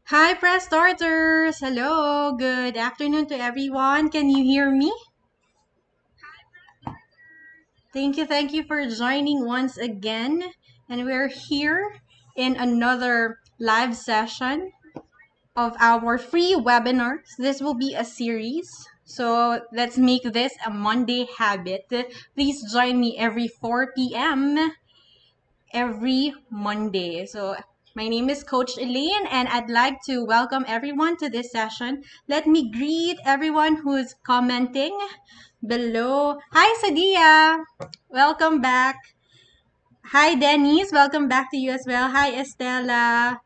Hi, press starters. Hello, good afternoon to everyone. Can you hear me? Thank you for joining once again. And we're here in another live session of our free webinars. This will be a series. So let's make this a Monday habit. Please join me every 4 p.m. every Monday. So my name is Coach Elaine, and I'd like to welcome everyone to this session. Let me greet everyone who's commenting below. Hi, Sadia. Welcome back. Hi, Denise. Welcome back to you as well. Hi, Estella.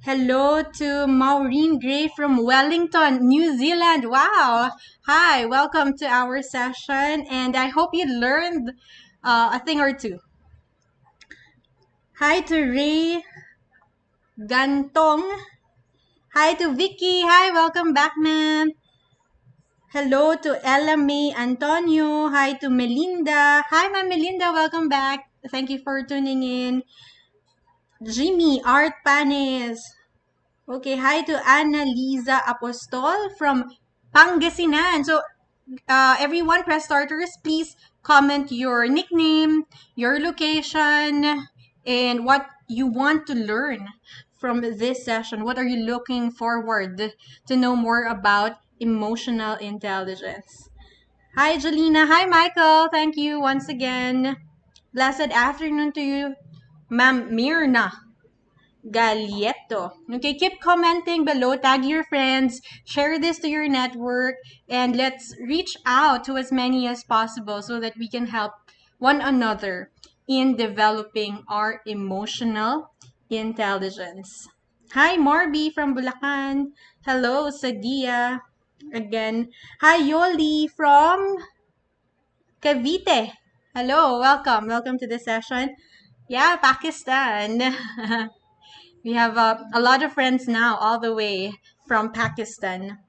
Hello to Maureen Gray from Wellington, New Zealand. Wow. Hi, welcome to our session, and I hope you learned a thing or two. Hi to Ray Gantong. Hi to Vicky. Hi, welcome back, ma'am. Hello to Ella May Antonio. Hi to Melinda. Hi, ma'am Melinda. Welcome back. Thank you for tuning in. Jimmy Art Panes. Okay, hi to Ana Liza Apostol from Pangasinan. So, everyone, press starters, please comment your nickname, your location, and what you want to learn from this session. What are you looking forward to know more about emotional intelligence? Hi, Jelena. Hi, Michael. Thank you once again. Blessed afternoon to you, Ma'am Mirna Galieto. Okay, keep commenting below, tag your friends, share this to your network, and let's reach out to as many as possible so that we can help one another in developing our emotional intelligence. Hi, Marby from Bulacan. Hello, Sadia. Again. Hi, Yoli from Cavite. Hello, welcome. Welcome to the session. Yeah, Pakistan. We have a lot of friends now, all the way from Pakistan,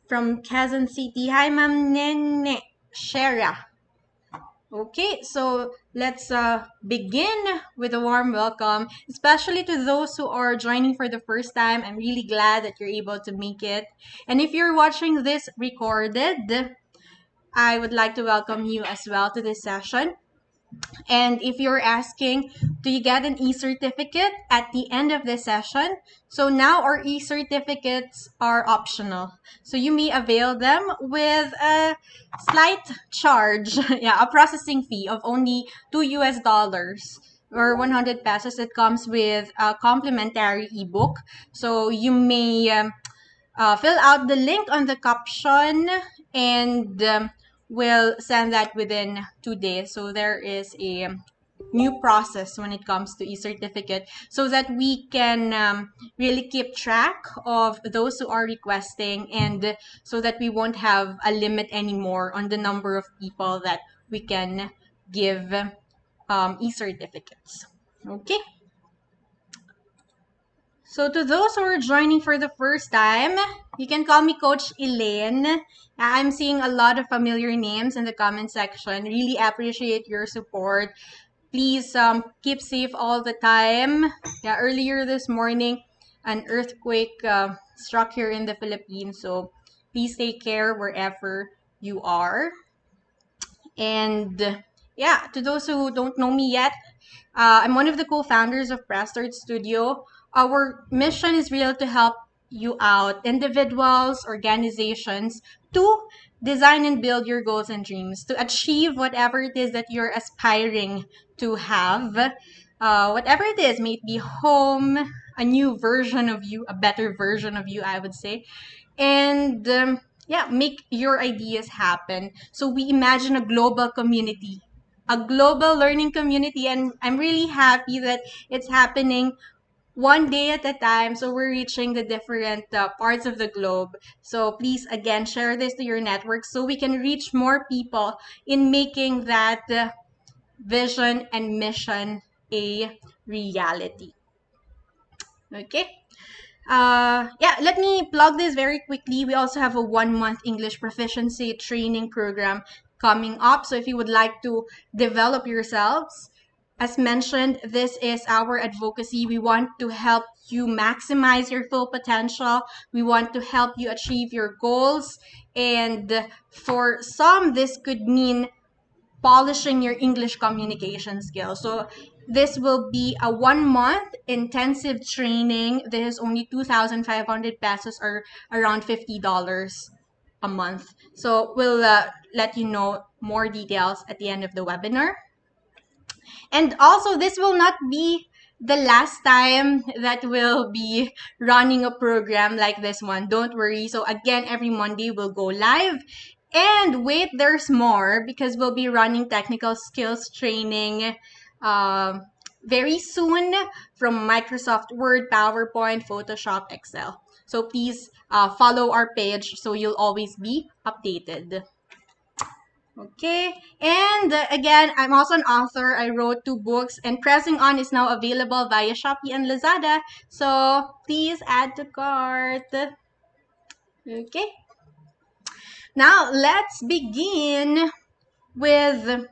from Quezon City. Hi, Ma'am Nene Shera. Okay, so let's begin with a warm welcome, especially to those who are joining for the first time. I'm really glad that you're able to make it. And if you're watching this recorded, I would like to welcome you as well to this session. And if you're asking, do you get an e-certificate at the end of the session? So now our e-certificates are optional. So you may avail them with a slight charge, yeah, a processing fee of only $2 or 100 pesos. It comes with a complimentary ebook. So you may fill out the link on the caption and we'll send that within 2 days. So there is a new process when it comes to e-certificate so that we can really keep track of those who are requesting, and so that we won't have a limit anymore on the number of people that we can give e-certificates. Okay. So to those who are joining for the first time, you can call me Coach Elaine. I'm seeing a lot of familiar names in the comment section. Really appreciate your support. Please keep safe all the time. Yeah, earlier this morning, an earthquake struck here in the Philippines. So please take care wherever you are. And yeah, to those who don't know me yet, I'm one of the co-founders of Prestart Studio. Our mission is real to help you out, individuals, organizations, to design and build your goals and dreams, to achieve whatever it is that you're aspiring to have. Whatever it is, may it be home, a new version of you, a better version of you, I would say. And yeah, make your ideas happen. So we imagine a global community, a global learning community, and I'm really happy that it's happening one day at a time. So we're reaching the different parts of the globe. So please, again, share this to your network so we can reach more people in making that vision and mission a reality. Okay. Yeah, let me plug this very quickly. We also have a 1 month English proficiency training program coming up. So if you would like to develop yourselves, As mentioned, this is our advocacy. We want to help you maximize your full potential. We want to help you achieve your goals. And for some, this could mean polishing your English communication skills. So this will be a 1 month intensive training. This is only 2,500 pesos, or around $50 a month. So we'll let you know more details at the end of the webinar. And also, this will not be the last time that we'll be running a program like this one. Don't worry. So again, every Monday we'll go live. And wait, there's more, because we'll be running technical skills training very soon from Microsoft Word, PowerPoint, Photoshop, Excel. So please follow our page so you'll always be updated. Okay, and again, I'm also an author. I wrote 2 books, and Pressing On is now available via Shopee and Lazada. So please add to cart. Okay, now let's begin with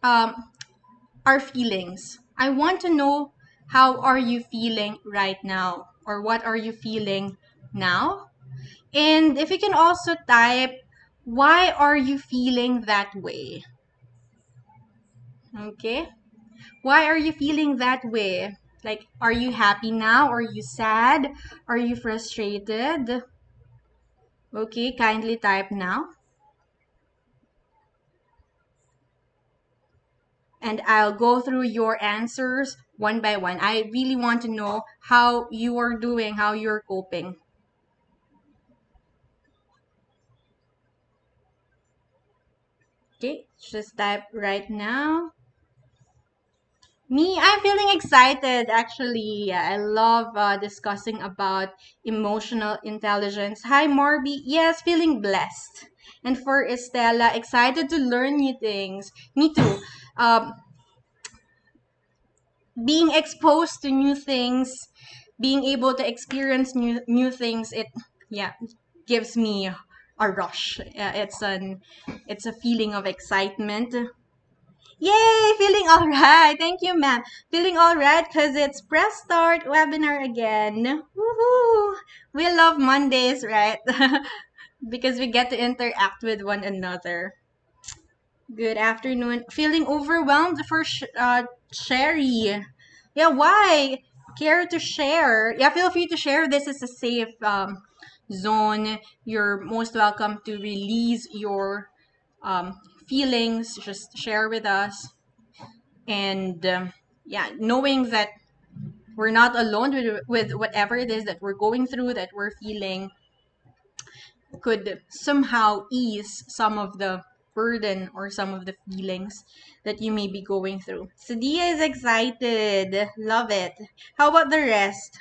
our feelings. I want to know, how are you feeling right now, or what are you feeling now? And if you can also type, why are you feeling that way? Okay. Why are you feeling that way? Like, are you happy now? Are you sad? Are you frustrated? Okay, kindly type now. And I'll go through your answers one by one. I really want to know how you are doing, how you're coping. Okay, just type right now. Me, I'm feeling excited actually. I love discussing about emotional intelligence. Hi, Marby. Yes, feeling blessed. And for Estella, excited to learn new things. Me too. Um, Being exposed to new things, being able to experience new things, it gives me a rush. It's a feeling of excitement. Yay! Feeling all right. Thank you, ma'am. Feeling all right because it's Press Start webinar again. Woohoo! We love Mondays, right? Because we get to interact with one another. Good afternoon. Feeling overwhelmed for Sherry. Yeah, why? Care to share? Yeah, feel free to share. This is a safe zone. You're most welcome to release your feelings. Just share with us. And knowing that we're not alone with whatever it is that we're going through, that we're feeling, could somehow ease some of the burden or some of the feelings that you may be going through. Sadia is excited. Love it. How about the rest?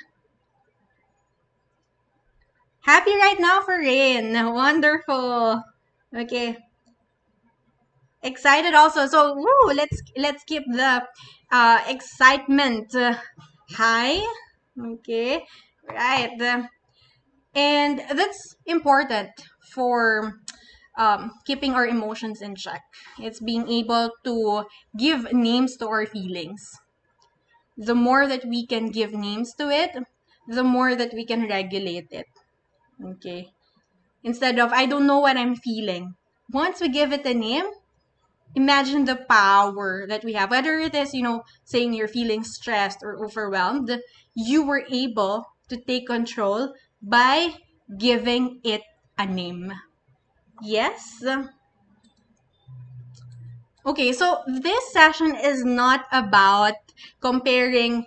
Happy right now for Rain. Wonderful. Okay. Excited also. So, woo, let's keep the excitement high. Okay. Right. And that's important for keeping our emotions in check. It's being able to give names to our feelings. The more that we can give names to it, the more that we can regulate it. Okay. Instead of, I don't know what I'm feeling. Once we give it a name, imagine the power that we have. Whether it is, saying you're feeling stressed or overwhelmed, you were able to take control by giving it a name. Yes? Okay, so this session is not about comparing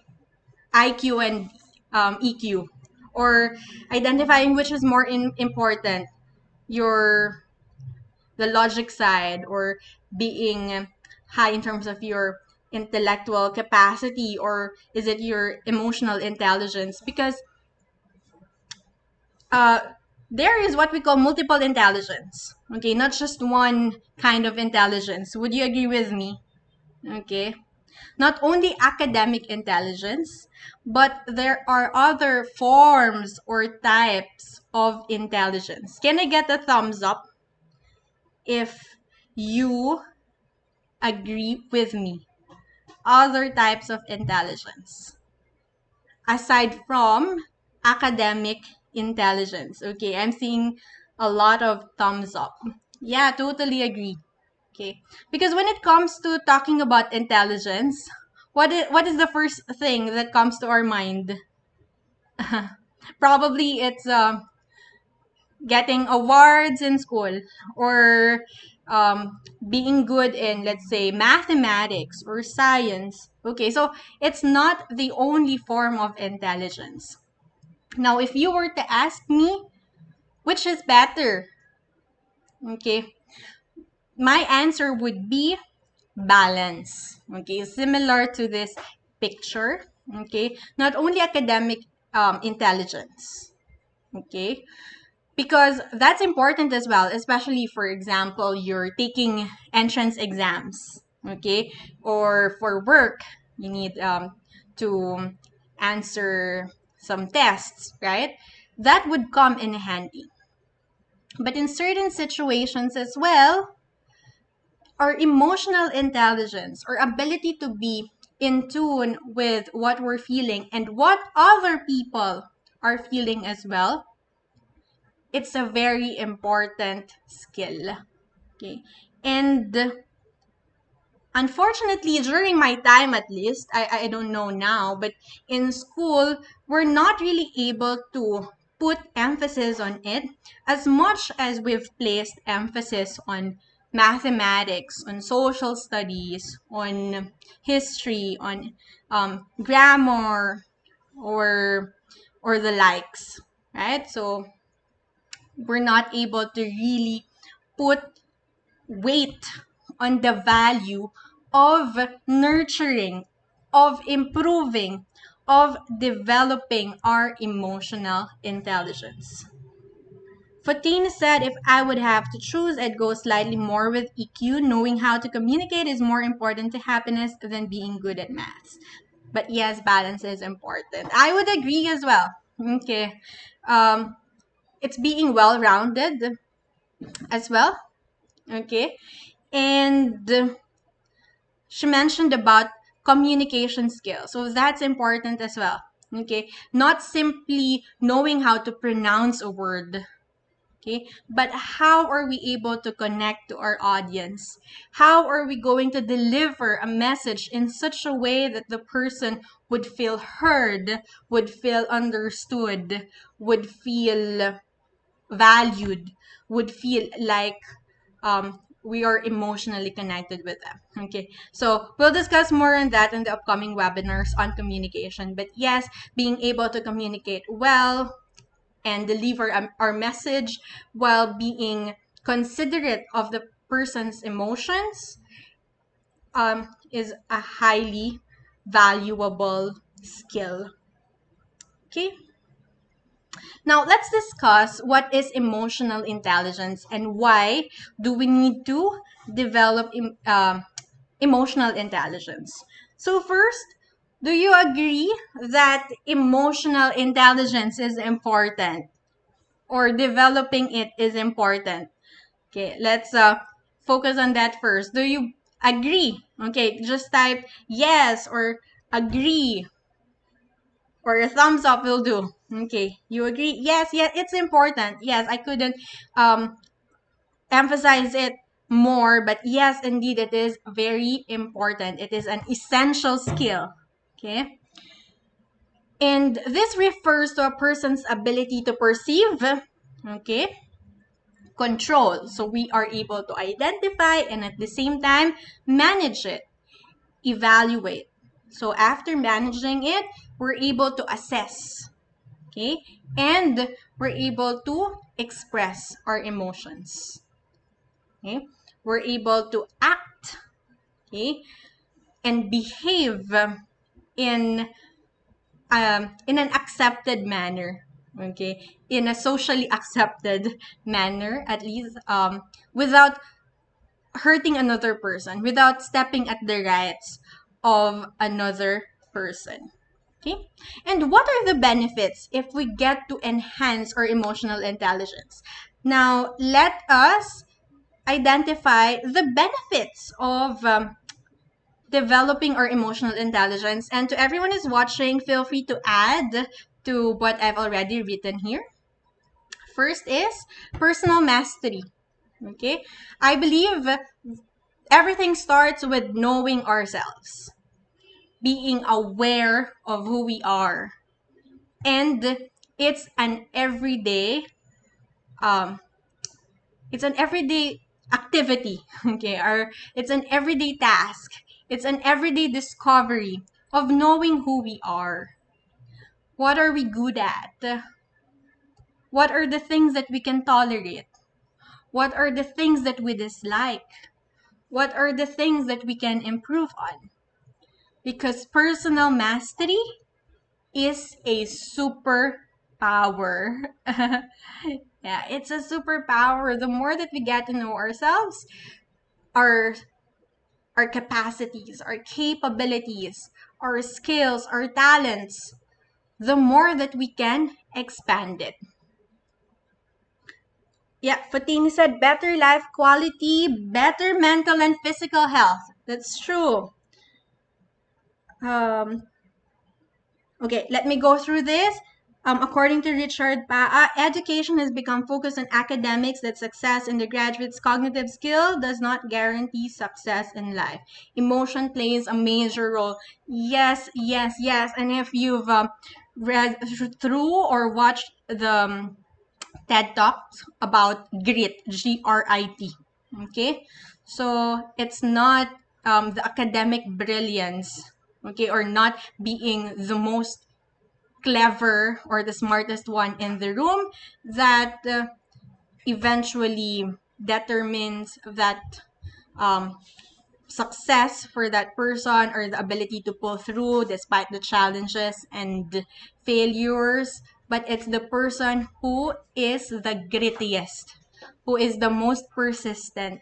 IQ and EQ, or identifying which is more important, the logic side, or being high in terms of your intellectual capacity, or is it your emotional intelligence? Because there is what we call multiple intelligence. Okay, not just one kind of intelligence. Would you agree with me? Okay. Not only academic intelligence, but there are other forms or types of intelligence. Can I get a thumbs up if you agree with me? other types of intelligence aside from academic intelligence? Okay, I'm seeing a lot of thumbs up. Yeah, totally agree. Okay, because when it comes to talking about intelligence, what is the first thing that comes to our mind? Probably it's getting awards in school, or being good in, let's say, mathematics or science. Okay, so it's not the only form of intelligence. Now, if you were to ask me which is better, okay, my answer would be balance. Okay, similar to this picture. Okay, not only academic intelligence. Okay, because that's important as well, especially, for example, you're taking entrance exams. Okay, or for work, you need to answer some tests, right? That would come in handy. But in certain situations as well, our emotional intelligence, or ability to be in tune with what we're feeling and what other people are feeling as well, it's a very important skill. Okay. And unfortunately, during my time at least, I don't know now, but in school, we're not really able to put emphasis on it as much as we've placed emphasis on mathematics, on social studies, on history, on grammar, or the likes, right? So we're not able to really put weight on the value of nurturing, of improving, of developing our emotional intelligence. Fatin said, if I would have to choose, I'd go slightly more with EQ. Knowing how to communicate is more important to happiness than being good at maths. But yes, balance is important. I would agree as well. Okay. It's being well rounded as well. Okay. And she mentioned about communication skills. So that's important as well. Okay. Not simply knowing how to pronounce a word. Okay. But how are we able to connect to our audience? How are we going to deliver a message in such a way that the person would feel heard, would feel understood, would feel valued, would feel like we are emotionally connected with them. Okay, so we'll discuss more on that in the upcoming webinars on communication. But yes, being able to communicate well and deliver our message while being considerate of the person's emotions is a highly valuable skill. Okay. Now, let's discuss what is emotional intelligence and why do we need to develop emotional intelligence. So first, do you agree that emotional intelligence is important, or developing it is important? Okay, let's focus on that first. Do you agree? Okay, just type yes or agree, or a thumbs up will do. Okay, you agree? Yes, yes, it's important. Yes, I couldn't emphasize it more, but yes, indeed, it is very important. It is an essential skill. Okay, and this refers to a person's ability to perceive, okay, control. So we are able to identify and at the same time manage it, evaluate. So after managing it, we're able to assess, okay, and we're able to express our emotions. Okay, we're able to act, okay, and behave in an accepted manner, okay, in a socially accepted manner, at least, without hurting another person, without stepping at the rights of another person. Okay, and what are the benefits if we get to enhance our emotional intelligence? Now, let us identify the benefits of developing our emotional intelligence. And to everyone who's watching, feel free to add to what I've already written here. First is personal mastery. Okay, I believe everything starts with knowing ourselves, being aware of who we are, and it's an everyday um it's an everyday activity. Okay, or it's an everyday task, it's an everyday discovery of knowing who we are. What are we good at? What are the things that we can tolerate? What are the things that we dislike? What are the things that we can improve on? Because personal mastery is a superpower. Yeah, it's a superpower. The more that we get to know ourselves, our our capacities, our capabilities, our skills, our talents, the more that we can expand it. Yeah, Fatini said better life quality, better mental and physical health. That's true. Okay, let me go through this. According to Richard Paa, education has become focused on academics, that success in the graduate's cognitive skill does not guarantee success in life. Emotion plays a major role. Yes, yes, yes. And if you've read through or watched the TED Talks about grit, Grit. Okay, so it's not the academic brilliance, okay, or not being the most clever or the smartest one in the room that eventually determines that um, success for that person, or the ability to pull through despite the challenges and failures. But it's the person who is the grittiest, who is the most persistent,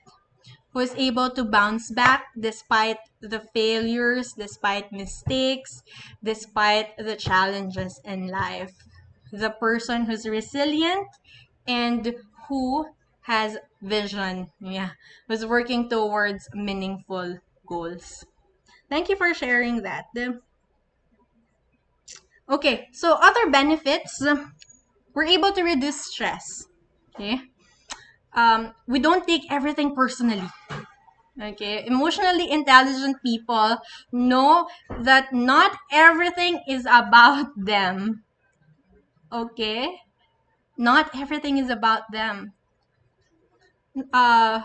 who is able to bounce back despite the failures, despite mistakes, despite the challenges in life. The person who's resilient and who has vision, yeah, who's working towards meaningful goals. Thank you for sharing that. Okay, so other benefits, we're able to reduce stress. Okay, we don't take everything personally. Okay, emotionally intelligent people know that not everything is about them. Okay, not everything is about them. Uh,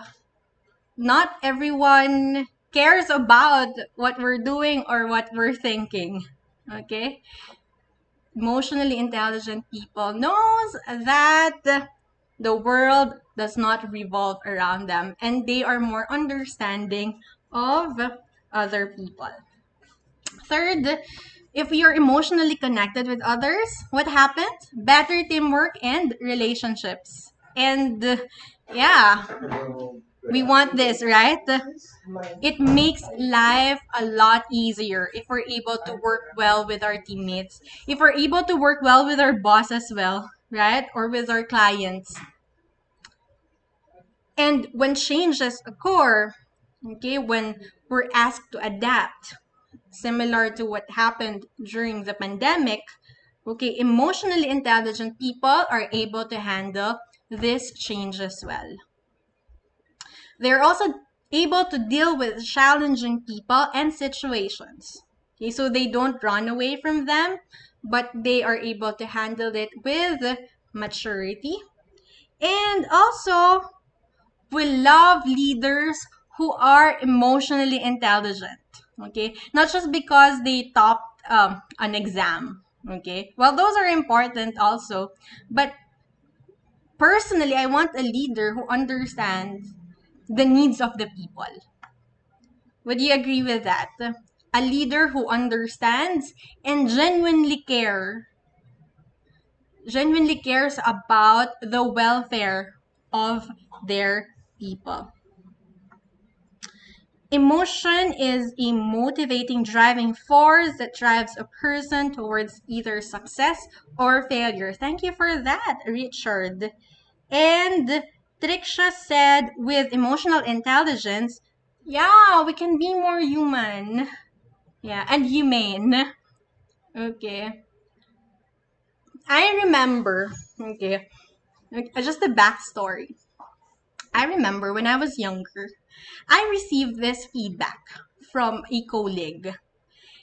Not everyone cares about what we're doing or what we're thinking. Okay, emotionally intelligent people knows that the world does not revolve around them, and they are more understanding of other people. Third, if you're emotionally connected with others, what happens? Better teamwork and relationships. And yeah, we want this, right? It makes life a lot easier if we're able to work well with our teammates, if we're able to work well with our boss as well, right? Or with our clients. And when changes occur, okay, when we're asked to adapt, similar to what happened during the pandemic, okay, emotionally intelligent people are able to handle this change as well. They're also able to deal with challenging people and situations. Okay, so they don't run away from them, but they are able to handle it with maturity. And also, we love leaders who are emotionally intelligent. Okay, not just because they topped an exam. Okay, well, those are important also, but personally, I want a leader who understands the needs of the people. Would you agree with that? A leader who understands and genuinely cares about the welfare of their people. Emotion is a motivating driving force that drives a person towards either success or failure. Thank you for that, Richard. And Triksha said with emotional intelligence, Yeah, we can be more human. Yeah, and humane. Okay. I remember, okay, just a backstory. I remember when I was younger, I received this feedback from a colleague.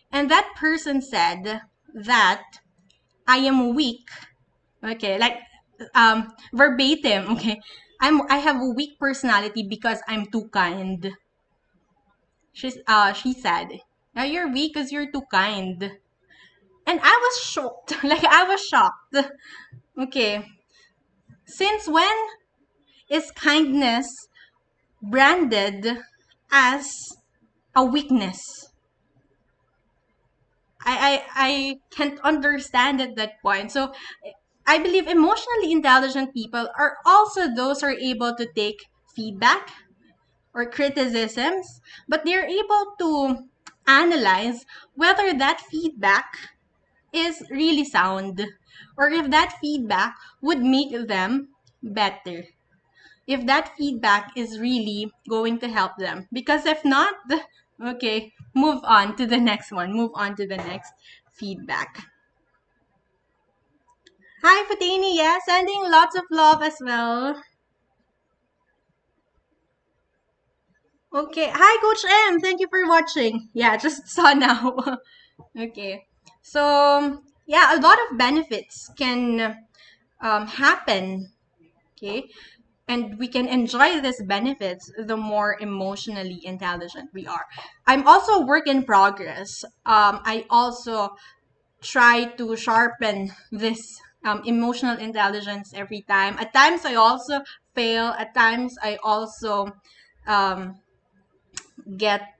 And that person said that I am weak. Okay, like verbatim, okay. I have a weak personality because I'm too kind. She said, "Now you're weak because you're too kind." And I was shocked. Like I was shocked. Okay. Since when is kindness branded as a weakness? I can't understand at that point. So I believe emotionally intelligent people are also those who are able to take feedback or criticisms, but they're able to analyze whether that feedback is really sound or if that feedback would make them better. If that feedback is really going to help them. Because if not, okay, move on to the next one. Move on to the next feedback. Hi, Fatini. Yeah, sending lots of love as well. Okay. Hi, Coach M. Thank you for watching. Yeah, just saw now. Okay. So, yeah, a lot of benefits can happen. Okay. And we can enjoy these benefits the more emotionally intelligent we are. I'm also a work in progress. I also try to sharpen this emotional intelligence every time. At times, I also fail. At times, I also um, get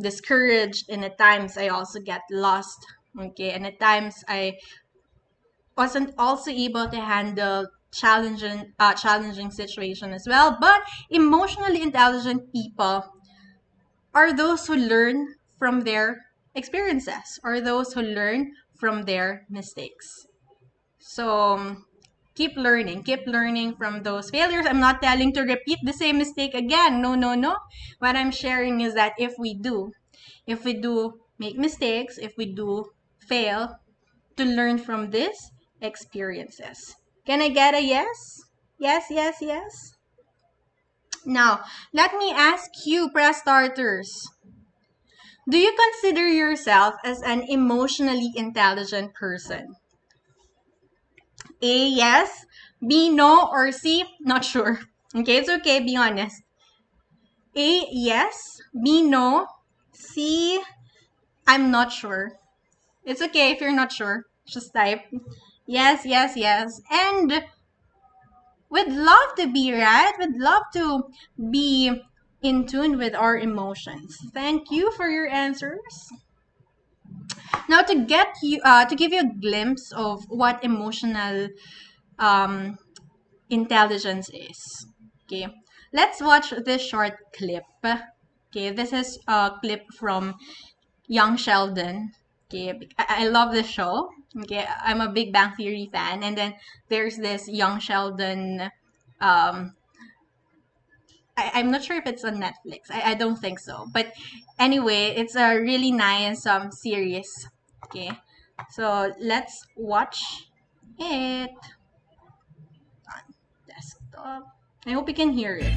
discouraged, and at times, I also get lost. Okay, and at times, I wasn't also able to handle challenging situation as well. But emotionally intelligent people are those who learn from their experiences or those who learn from their mistakes. So keep learning from those failures. I'm not telling to repeat the same mistake again. No, no, no. What I'm sharing is that if we do make mistakes, if we do fail, to learn from these experiences. Can I get a yes? Yes, yes, yes. Now, let me ask you, press starters. Do you consider yourself as an emotionally intelligent person? A, yes. B, no. Or C, not sure. Okay, it's okay. Be honest. A, yes. B, no. C, I'm not sure. It's okay if you're not sure. Just type. Yes, yes, yes. And we'd love to be right. We'd love to be in tune with our emotions. Thank you for your answers. Now, to give you a glimpse of what emotional um, intelligence is. Okay, let's watch this short clip. Okay, this is a clip from Young Sheldon. Okay, I love this show. Okay, I'm a Big Bang Theory fan, and then there's this Young Sheldon. I'm not sure if it's on Netflix. I don't think so. But anyway, it's a really nice series. Okay, so let's watch it on desktop. I hope you can hear it.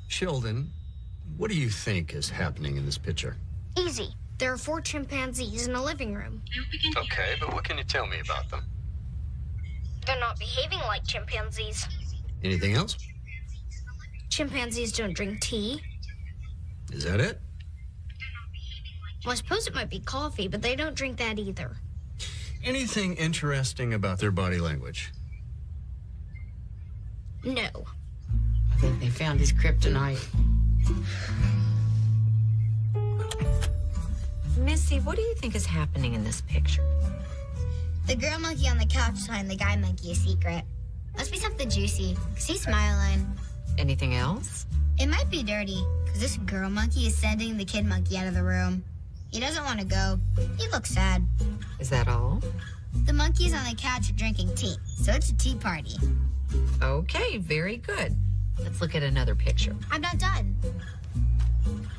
Sheldon, what do you think is happening in this picture? Easy. There are 4 chimpanzees in a living room. Okay, but what can you tell me about them? They're not behaving like chimpanzees. Anything else? Chimpanzees don't drink tea. Is that it? Well, I suppose it might be coffee, but they don't drink that either. Anything interesting about their body language? No. I think they found his kryptonite. Missy, what do you think is happening in this picture? The girl monkey on the couch is telling the guy monkey a secret. Must be something juicy, because he's smiling. Anything else? It might be dirty, because this girl monkey is sending the kid monkey out of the room. He doesn't want to go. He looks sad. Is that all? The monkeys on the couch are drinking tea, so it's a tea party. Okay, very good. Let's look at another picture. I'm not done.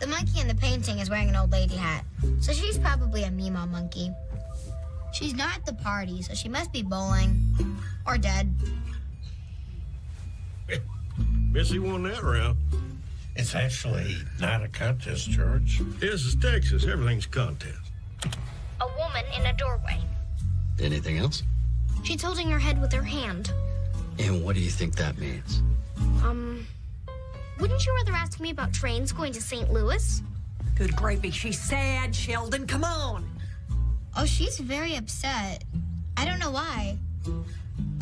The monkey in the painting is wearing an old lady hat, so she's probably a Meemaw monkey. She's not at the party, so she must be bowling. Or dead. Missy won that round. It's actually not a contest, George. This is Texas. Everything's a contest. A woman in a doorway. Anything else? She's holding her head with her hand. And what do you think that means? Wouldn't you rather ask me about trains going to St. Louis? Good gravy, she's sad, Sheldon. Come on. Oh, she's very upset. I don't know why.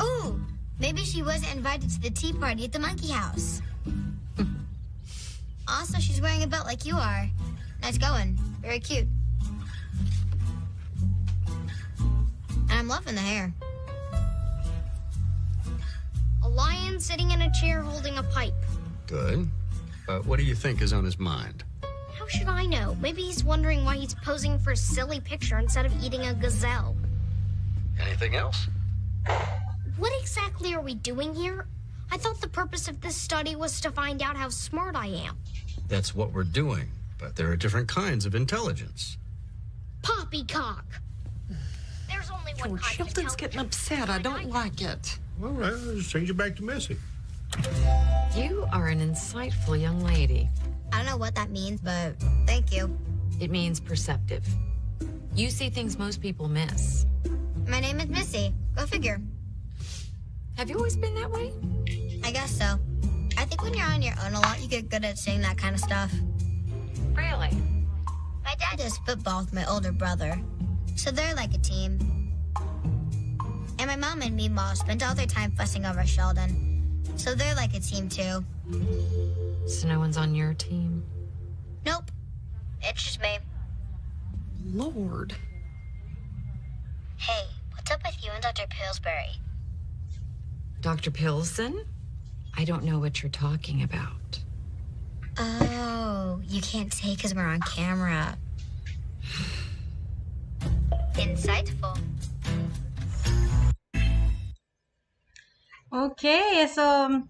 Ooh, maybe she wasn't invited to the tea party at the monkey house. Also, she's wearing a belt like you are. Nice going. Very cute. And I'm loving the hair. A lion sitting in a chair holding a pipe. Good. But what do you think is on his mind? How should I know? Maybe he's wondering why he's posing for a silly picture instead of eating a gazelle. Anything else? What exactly are we doing here? I thought the purpose of this study was to find out how smart I am. That's what we're doing. But there are different kinds of intelligence. Poppycock! There's only one George, kind of Sheldon's getting intelligence. upset. I don't like it. All right, I'll just change it back to Missy. You are an insightful young lady. I don't know what that means, but thank you. It means perceptive. You see things most people miss. My name is Missy. Go figure. Have you always been that way? I guess so. I think when you're on your own a lot, you get good at saying that kind of stuff. Really? My dad does football with my older brother, so they're like a team. And my mom and Meemaw spend all their time fussing over Sheldon, so they're like a team too. So no one's on your team? Nope. It's just me. Lord. Hey, what's up with you and Dr. Pillsbury? Dr. Pilson? I don't know what you're talking about. Oh, you can't say because we're on camera. Insightful. Okay, so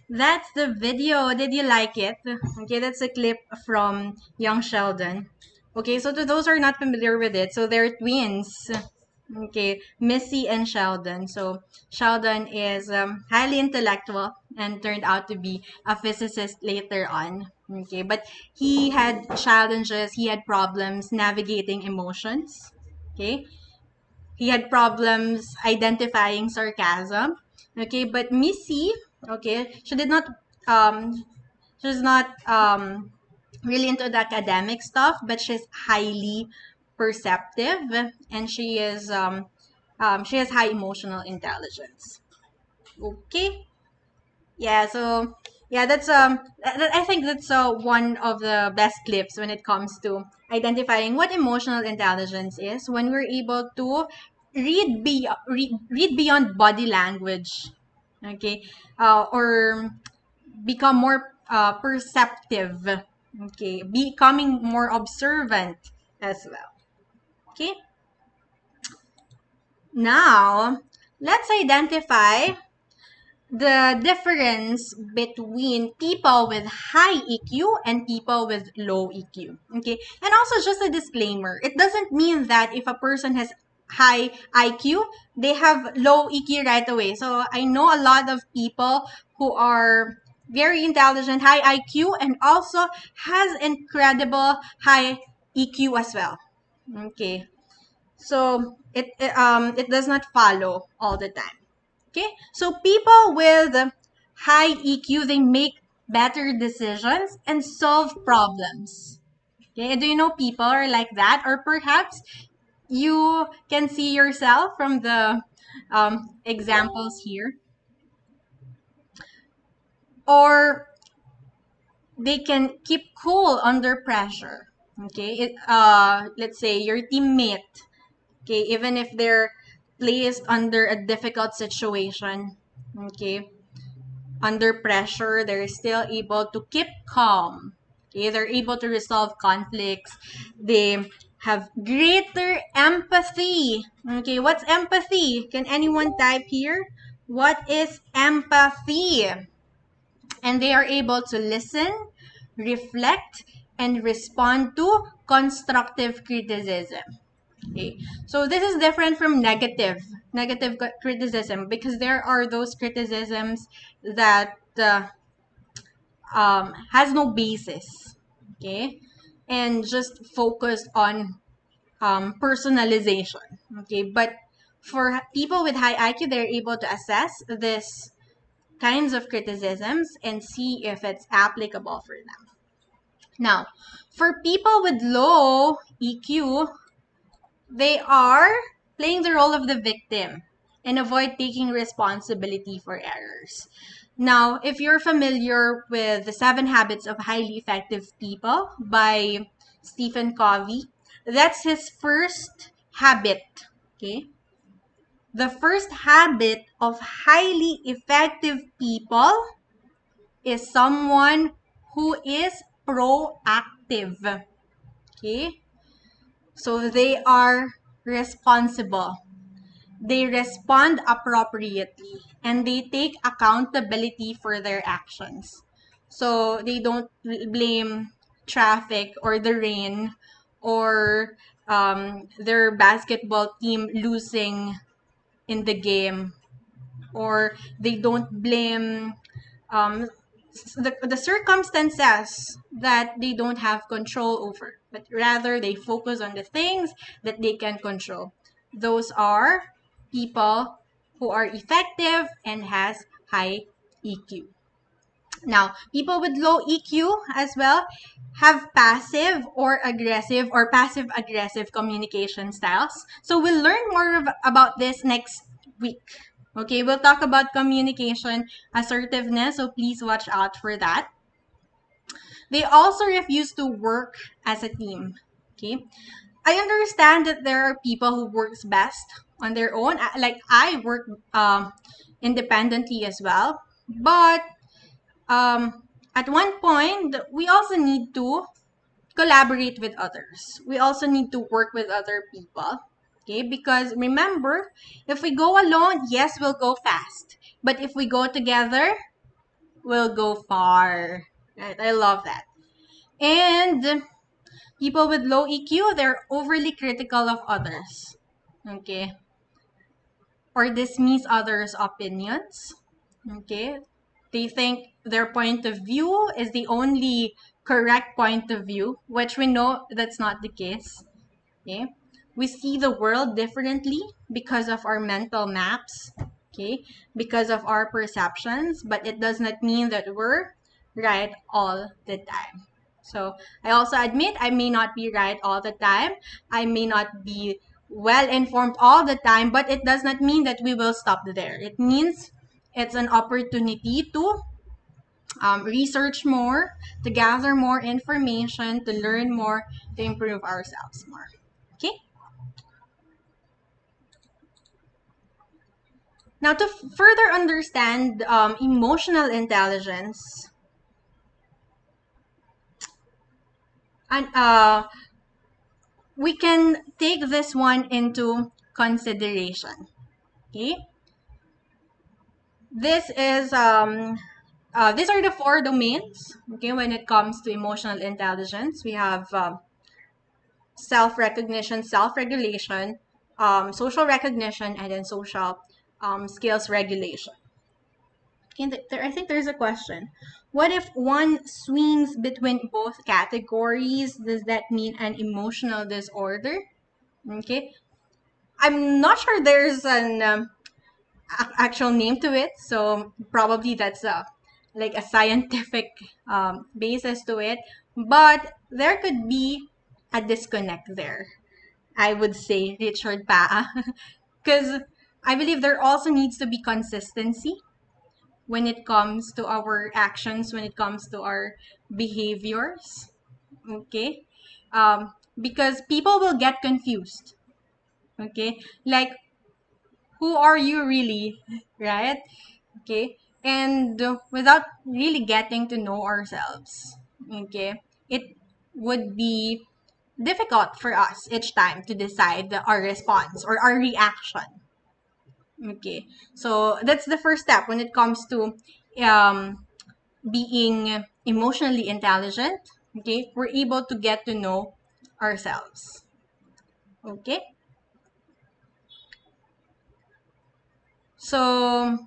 that's the video. Did you like it? Okay, that's a clip from young Sheldon. Okay, so to those who are not familiar with it, so they're twins. Okay, Missy and Sheldon. So Sheldon is highly intellectual and turned out to be a physicist later on. Okay, but he had challenges, he had problems navigating emotions. Okay, he had problems identifying sarcasm. Okay, but Missy, okay, she's not really into the academic stuff, but she's highly perceptive, and she has high emotional intelligence. Okay, yeah, so yeah, that's I think that's one of the best clips when it comes to identifying what emotional intelligence is, when we're able to read beyond body language. Okay, or become more perceptive. Okay, becoming more observant as well. Okay, now let's identify the difference between people with high EQ and people with low EQ. Okay, and also just a disclaimer, it doesn't mean that if a person has high IQ, they have low EQ right away. So I know a lot of people who are very intelligent, high IQ, and also has incredible high EQ as well. Okay, so it does not follow all the time. Okay, so people with high EQ, they make better decisions and solve problems. Okay, do you know people are like that? Or perhaps you can see yourself from the examples here. Or they can keep cool under pressure. Okay, let's say your teammate, okay, even if they're placed under a difficult situation, okay, under pressure, they're still able to keep calm. Okay, they're able to resolve conflicts. They have greater empathy. Okay, what's empathy? Can anyone type here? What is empathy? And they are able to listen, reflect, and respond to constructive criticism. Okay. So this is different from negative criticism, because there are those criticisms that has no basis, okay, and just focused on personalization, okay. But for people with high IQ, they're able to assess this kinds of criticisms and see if it's applicable for them. Now, for people with low EQ, they are playing the role of the victim and avoid taking responsibility for errors. Now, if you're familiar with The 7 Habits of Highly Effective People by Stephen Covey, that's his first habit, okay? The first habit of highly effective people is someone who is proactive, okay? So they are responsible. They respond appropriately and they take accountability for their actions. So they don't blame traffic or the rain or their basketball team losing in the game, or they don't blame um, the circumstances that they don't have control over, but rather they focus on the things that they can control. Those are people who are effective and has high EQ. Now, people with low EQ as well have passive aggressive communication styles. So we'll learn more about this next week. Okay, we'll talk about communication assertiveness, so please watch out for that. They also refuse to work as a team. Okay, I understand that there are people who works best on their own. Like I work independently as well, but at one point we also need to collaborate with others. We also need to work with other people. Okay, because remember, if we go alone, yes, we'll go fast. But if we go together, we'll go far. Right? I love that. And people with low EQ, they're overly critical of others. Okay. Or dismiss others' opinions. Okay. They think their point of view is the only correct point of view, which we know that's not the case. Okay. We see the world differently because of our mental maps, okay, because of our perceptions, but it does not mean that we're right all the time. So I also admit I may not be right all the time. I may not be well informed all the time, but it does not mean that we will stop there. It means it's an opportunity to research more, to gather more information, to learn more, to improve ourselves more. Okay? Now, to further understand emotional intelligence, and we can take this one into consideration. Okay, these are the 4 domains. Okay, when it comes to emotional intelligence, we have self-recognition, self-regulation, social recognition, and then social skills regulation. I think there's a question. What if one swings between both categories? Does that mean an emotional disorder? Okay. I'm not sure there's an actual name to it, so probably that's like a scientific basis to it. But there could be a disconnect there, I would say, Richard Paa. Because I believe there also needs to be consistency when it comes to our actions, when it comes to our behaviors. Okay. Because people will get confused. Okay. Like, who are you really? Right. Okay. And without really getting to know ourselves, okay, it would be difficult for us each time to decide our response or our reaction. Okay. So that's the first step when it comes to um, being emotionally intelligent, okay, we're able to get to know ourselves. Okay? So,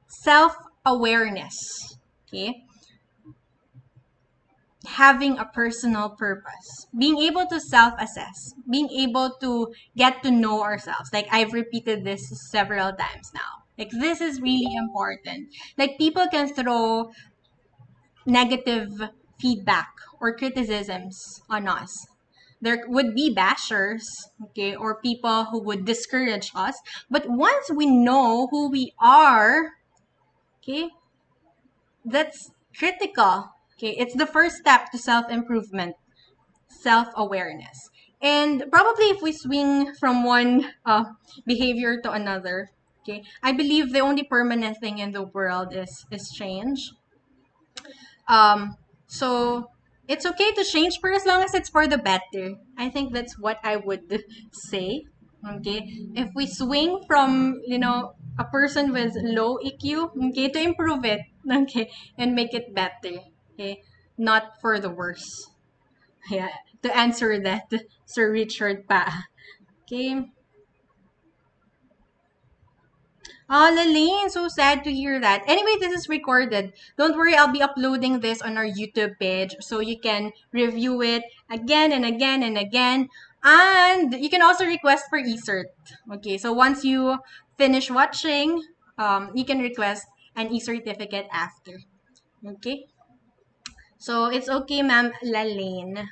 self-awareness, okay? Having a personal purpose, being able to self-assess, being able to get to know ourselves. Like I've repeated this several times now. Like this is really important. Like people can throw negative feedback or criticisms on us. There would be bashers, okay, or people who would discourage us. But once we know who we are, okay, that's critical. Okay, it's the first step to self-improvement, self-awareness. And probably if we swing from one behavior to another, okay, I believe the only permanent thing in the world is change. Um, so it's okay to change for as long as it's for the better. I think that's what I would say. Okay, if we swing from a person with low EQ, okay, to improve it, okay, and make it better, okay, not for the worse. Yeah, to answer that, Sir Richard Pa. Okay. Oh, Laline, so sad to hear that. Anyway, this is recorded. Don't worry, I'll be uploading this on our YouTube page so you can review it again and again and again. And you can also request for e-cert. Okay, so once you finish watching, you can request an e-certificate after. Okay, so it's okay, Ma'am Laline.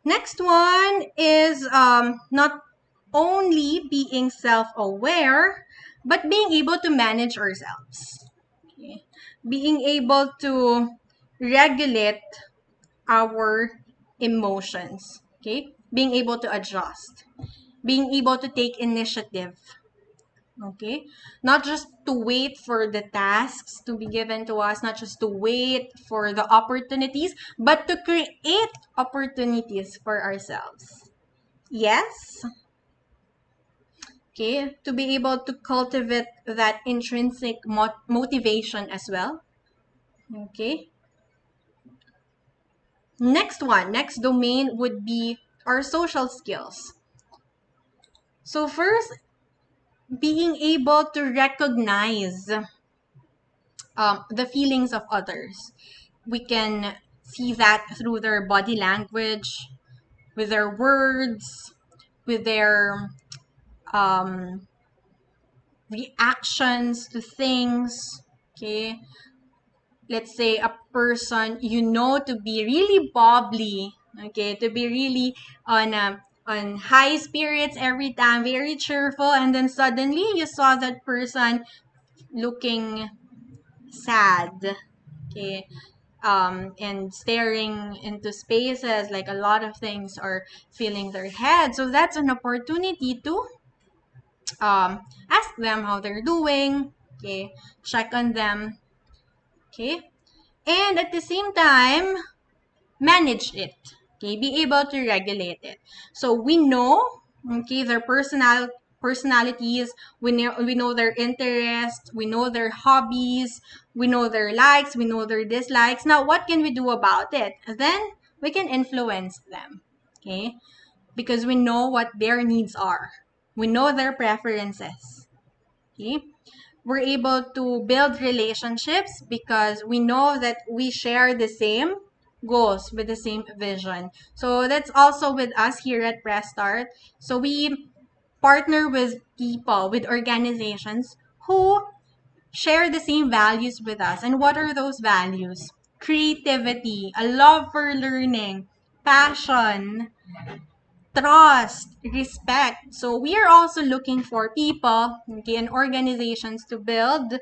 Next one is not only being self-aware, but being able to manage ourselves. Okay? Being able to regulate our emotions. Okay? Being able to adjust. Being able to take initiative. Okay? Not just to wait for the tasks to be given to us, not just to wait for the opportunities, but to create opportunities for ourselves. Yes? Okay, to be able to cultivate that intrinsic motivation as well. Okay. Next domain would be our social skills. So first, being able to recognize the feelings of others. We can see that through their body language, with their words, with their um, reactions to things. Okay, let's say a person to be really bubbly, okay, to be really on high spirits every time, very cheerful, and then suddenly you saw that person looking sad, okay, and staring into spaces, like a lot of things are filling their head. So that's an opportunity to ask them how they're doing, okay, check on them, okay, and at the same time manage it, okay, be able to regulate it. So we know, okay, their personalities, we know their interests, we know their hobbies, we know their likes, we know their dislikes. Now what can we do about it? Then we can influence them, okay, because we know what their needs are, we know their preferences, okay. We're able to build relationships because we know that we share the same goals with the same vision. So that's also with us here at Press Start. So we partner with people, with organizations who share the same values with us. And what are those values? Creativity, a love for learning, passion, trust, respect. So we are also looking for people, okay, and organizations to build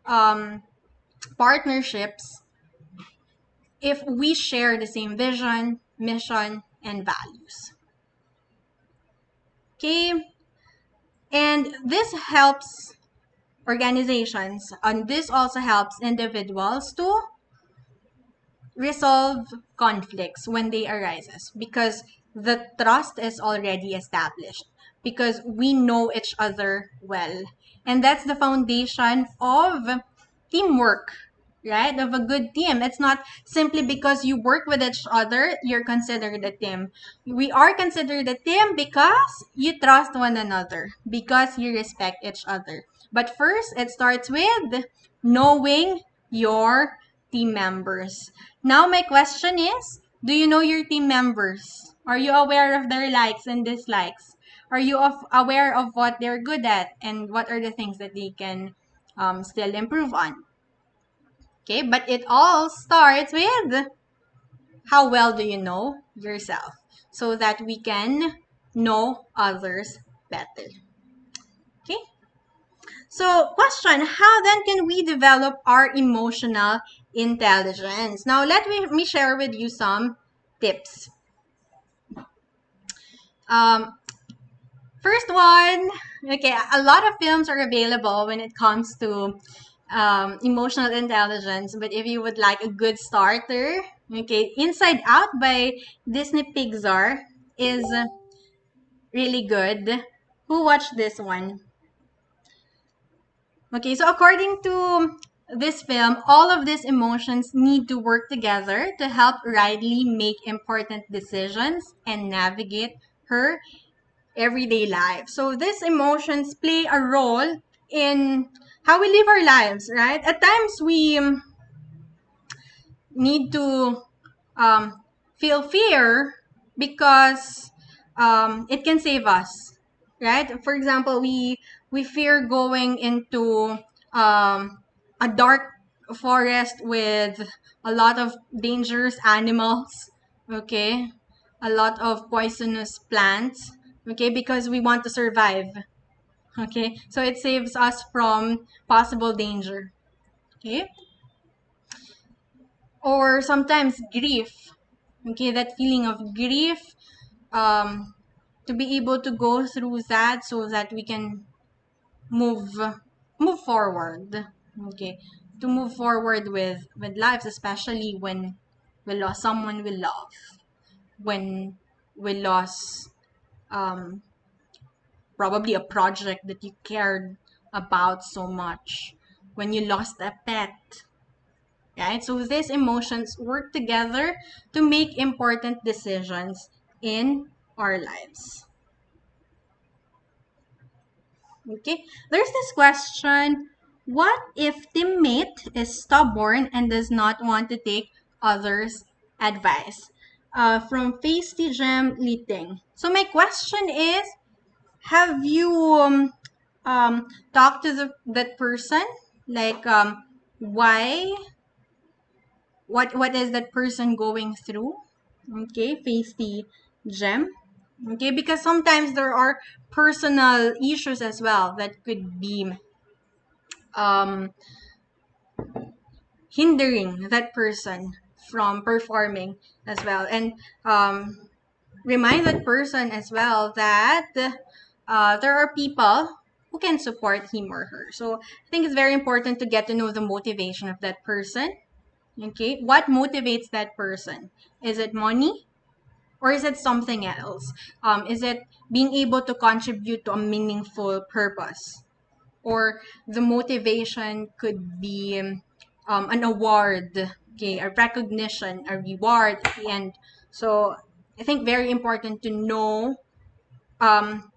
um, partnerships if we share the same vision, mission, and values. Okay, and this helps organizations, and this also helps individuals to resolve conflicts when they arises, because the trust is already established, because we know each other well, and that's the foundation of teamwork. right? Of a good team. It's not simply because you work with each other, you're considered a team. We are considered a team because you trust one another, because you respect each other. But first, it starts with knowing your team members. Now, my question is, do you know your team members? Are you aware of their likes and dislikes? Are you aware of what they're good at and what are the things that they can still improve on? Okay, but it all starts with how well do you know yourself so that we can know others better. Okay, so question, how then can we develop our emotional intelligence? Now, me share with you some tips. Um, First one, okay, a lot of films are available when it comes to emotional intelligence. But if you would like a good starter, okay, Inside Out by Disney Pixar is really good. Who watched this one? Okay, so according to this film, all of these emotions need to work together to help Riley make important decisions and navigate her everyday life. So these emotions play a role in how we live our lives, right? At times we need to feel fear because it can save us, right? For example, we fear going into a dark forest with a lot of dangerous animals, okay? A lot of poisonous plants, okay? Because we want to survive, okay? So it saves us from possible danger, okay? Or sometimes grief, okay? That feeling of grief, um, to be able to go through that so that we can move move forward, okay? To move forward with lives, especially when we lost someone we love, when we lost um, probably a project that you cared about so much, when you lost a pet, right? So these emotions work together to make important decisions in our lives. Okay, there's this question, what if teammate is stubborn and does not want to take others' advice? From Feisty Gem Liting. So my question is, have you talked to that person? Like, why? What is that person going through? Okay, Feisty Gem. Okay, because sometimes there are personal issues as well that could be um, hindering that person from performing as well. And remind that person as well that there are people who can support him or her. So I think it's very important to get to know the motivation of that person. Okay, what motivates that person? Is it money? Or is it something else? Is it being able to contribute to a meaningful purpose? Or the motivation could be an award, okay, a recognition, a reward at the end. So I think very important to know um,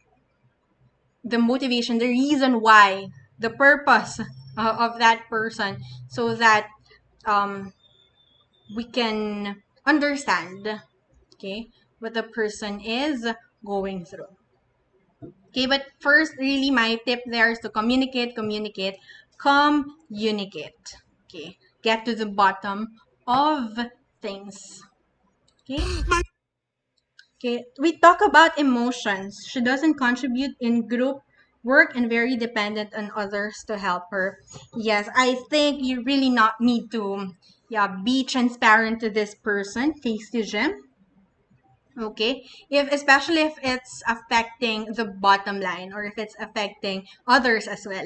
the motivation, the reason why, the purpose of that person, so that um, we can understand, okay, what the person is going through. Okay, but first, really, my tip there is to communicate, communicate, communicate. Okay, get to the bottom of things. Okay. Okay, we talk about emotions. She doesn't contribute in group work and very dependent on others to help her. Yes, I think you really not need to be transparent to this person, face to gym. Okay, if especially if it's affecting the bottom line or if it's affecting others as well.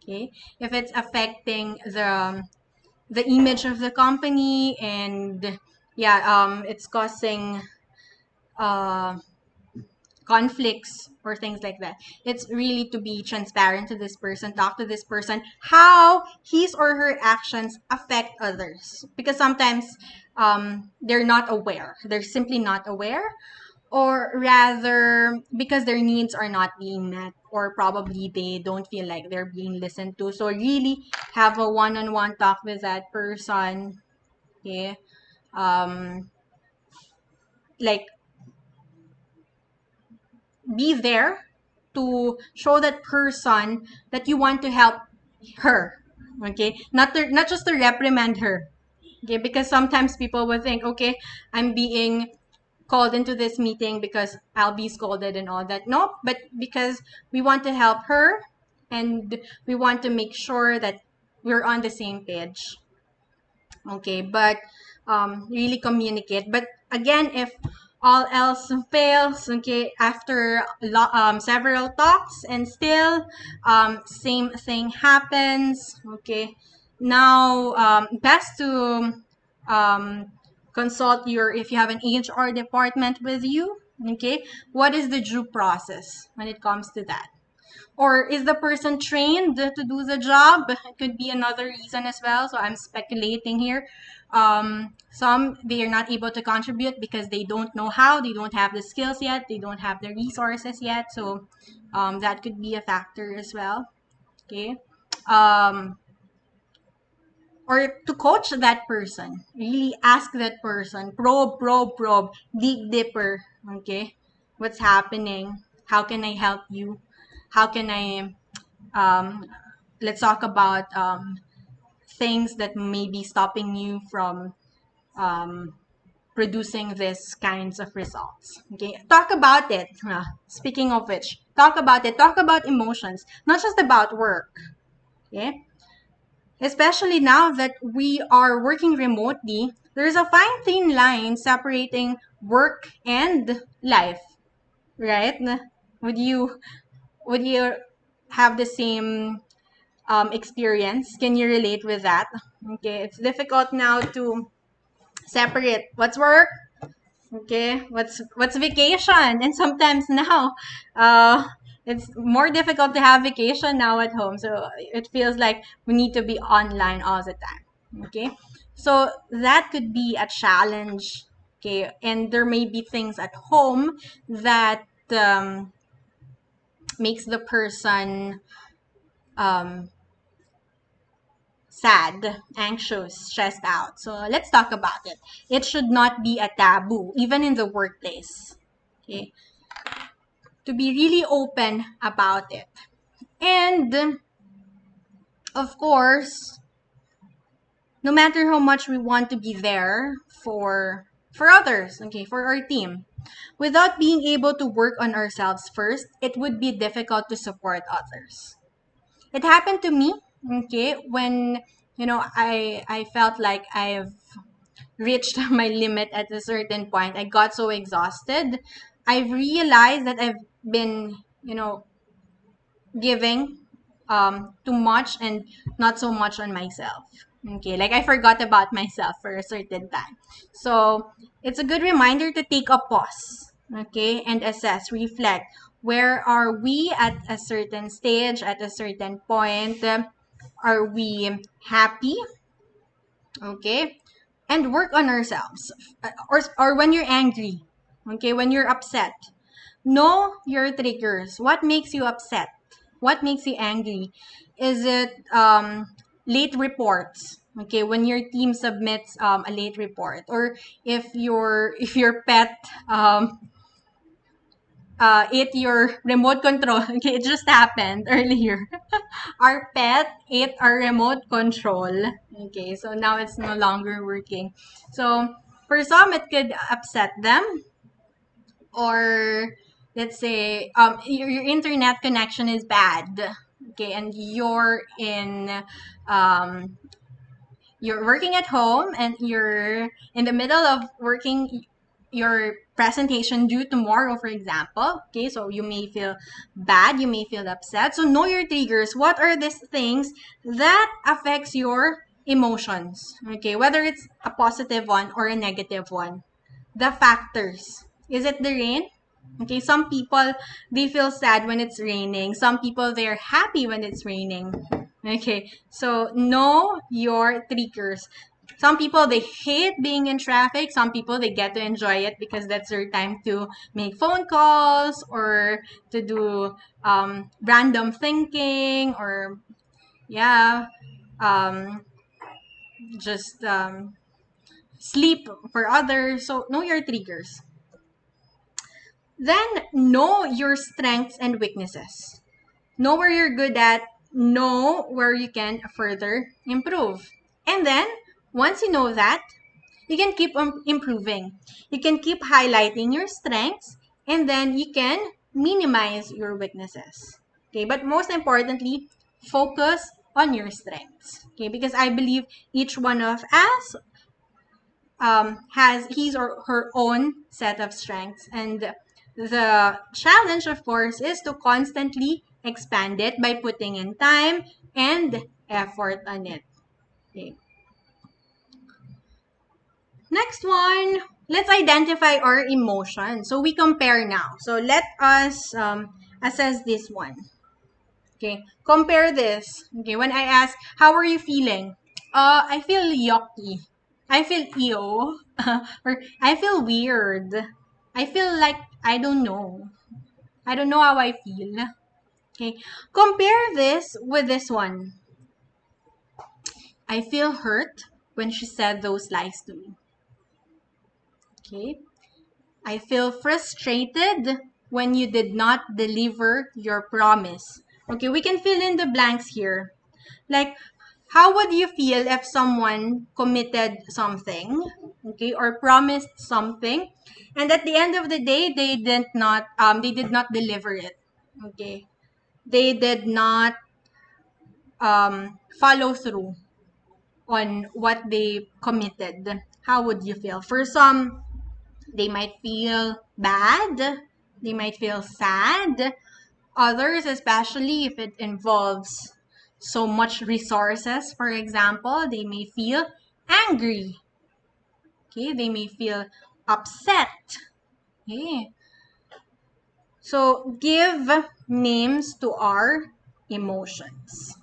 Okay, if it's affecting the image of the company and it's causing uh conflicts or things like that. It's really to be transparent to this person, talk to this person, how his or her actions affect others. Because sometimes they're not aware. They're simply not aware, or rather because their needs are not being met, or probably they don't feel like they're being listened to. So really have a one-on-one talk with that person. Okay. Like, be there to show that person that you want to help her. Okay, not just to reprimand her. Okay, because sometimes people will think, okay, I'm being called into this meeting because I'll be scolded and all that. No, but because we want to help her, and we want to make sure that we're on the same page. Okay, but really communicate. But again, if all else fails, okay, after several talks and still same thing happens, okay, now best to consult your, if you have an HR department with you, okay, what is the due process when it comes to that? Or is the person trained to do the job? It could be another reason as well. So I'm speculating here. Some, they are not able to contribute because they don't know how, they don't have the skills yet, they don't have the resources yet. So that could be a factor as well. Okay. Or to coach that person, really ask that person, probe, dig deeper. Okay. What's happening? How can I help you? How can I let's talk about things that may be stopping you from producing these kinds of results. Okay, talk about it. Speaking of which, talk about it. Talk about emotions, not just about work. Okay, especially now that we are working remotely, there's a fine thin line separating work and life. Right? Would you would you have the same experience? Can you relate with that? Okay, it's difficult now to separate what's work, okay, what's vacation, and sometimes now, it's more difficult to have vacation now at home. So it feels like we need to be online all the time. Okay, so that could be a challenge. Okay, and there may be things at home that makes the person sad, anxious, stressed out. So let's talk about it. It should not be a taboo, even in the workplace. Okay, to be really open about it. And of course, no matter how much we want to be there for others, okay, for our team, without being able to work on ourselves first, it would be difficult to support others. It happened to me, okay, when I felt like I've reached my limit at a certain point. I got so exhausted. I've realized that I've been, giving too much and not so much on myself. Okay, like I forgot about myself for a certain time. So it's a good reminder to take a pause, okay, and assess, reflect. Where are we at a certain stage, at a certain point? Are we happy? Okay, and work on ourselves. Or when you're angry, okay, when you're upset, know your triggers. What makes you upset? What makes you angry? Is it late reports? Okay, when your team submits a late report, or if your pet ate your remote control. Okay, it just happened earlier. Our pet ate our remote control. Okay, so now it's no longer working. So for some, it could upset them. Or let's say your internet connection is bad. Okay, and you're working at home, and you're in the middle of working your presentation due tomorrow, for example. Okay, so you may feel bad, you may feel upset. So know your triggers. What are these things that affects your emotions? Okay, whether it's a positive one or a negative one. The factors. Is it the rain? Okay, some people, they feel sad when it's raining. Some people, they're happy when it's raining. Okay, so know your triggers. Some people, they hate being in traffic. Some people, they get to enjoy it because that's their time to make phone calls or to do random thinking or, yeah, um, just sleep for others. So know your triggers. Then know your strengths and weaknesses. Know where you're good at, know where you can further improve. And then once you know that, you can keep improving. You can keep highlighting your strengths and then you can minimize your weaknesses. Okay, but most importantly, focus on your strengths. Okay, because I believe each one of us has his or her own set of strengths. And the challenge, of course, is to constantly expand it by putting in time and effort on it. Okay. Next one, let's identify our emotions. So we compare now. So let us assess this one. Okay, compare this. Okay, when I ask, how are you feeling? I feel yucky. I feel ew. Or I feel weird. I feel like I don't know. I don't know how I feel. Okay, compare this with this one. I feel hurt when she said those lies to me. Okay, I feel frustrated when you did not deliver your promise. Okay, we can fill in the blanks here. Like, how would you feel if someone committed something, okay, or promised something, and at the end of the day, they did not deliver it, okay? They did not follow through on what they committed. How would you feel? For some, they might feel bad. They might feel sad. Others, especially if it involves so much resources, for example, they may feel angry. Okay, they may feel upset. Okay, so give names to our emotions.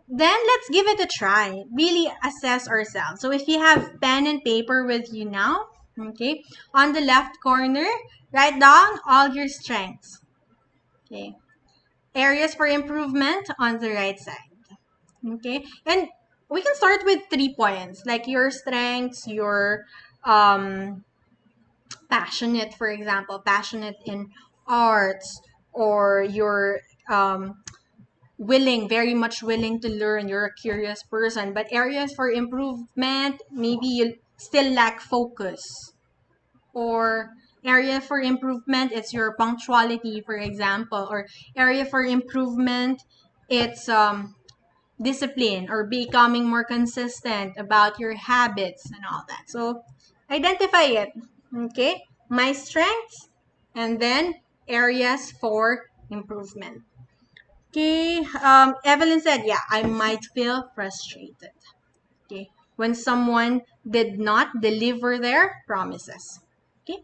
Then let's give it a try. Really assess ourselves. So if you have pen and paper with you now, okay, on the left corner, write down all your strengths. Okay. Areas for improvement on the right side. Okay. And we can start with 3 points, like your strengths, your passionate, for example, passionate in arts, or you're very much willing to learn, you're a curious person. But areas for improvement, maybe you still lack focus, or area for improvement, it's your punctuality, for example, or area for improvement, it's discipline or becoming more consistent about your habits and all that. So identify it. Okay, my strengths and then areas for improvement. Okay, Evelyn said, yeah, I might feel frustrated. Okay, when someone did not deliver their promises. Okay,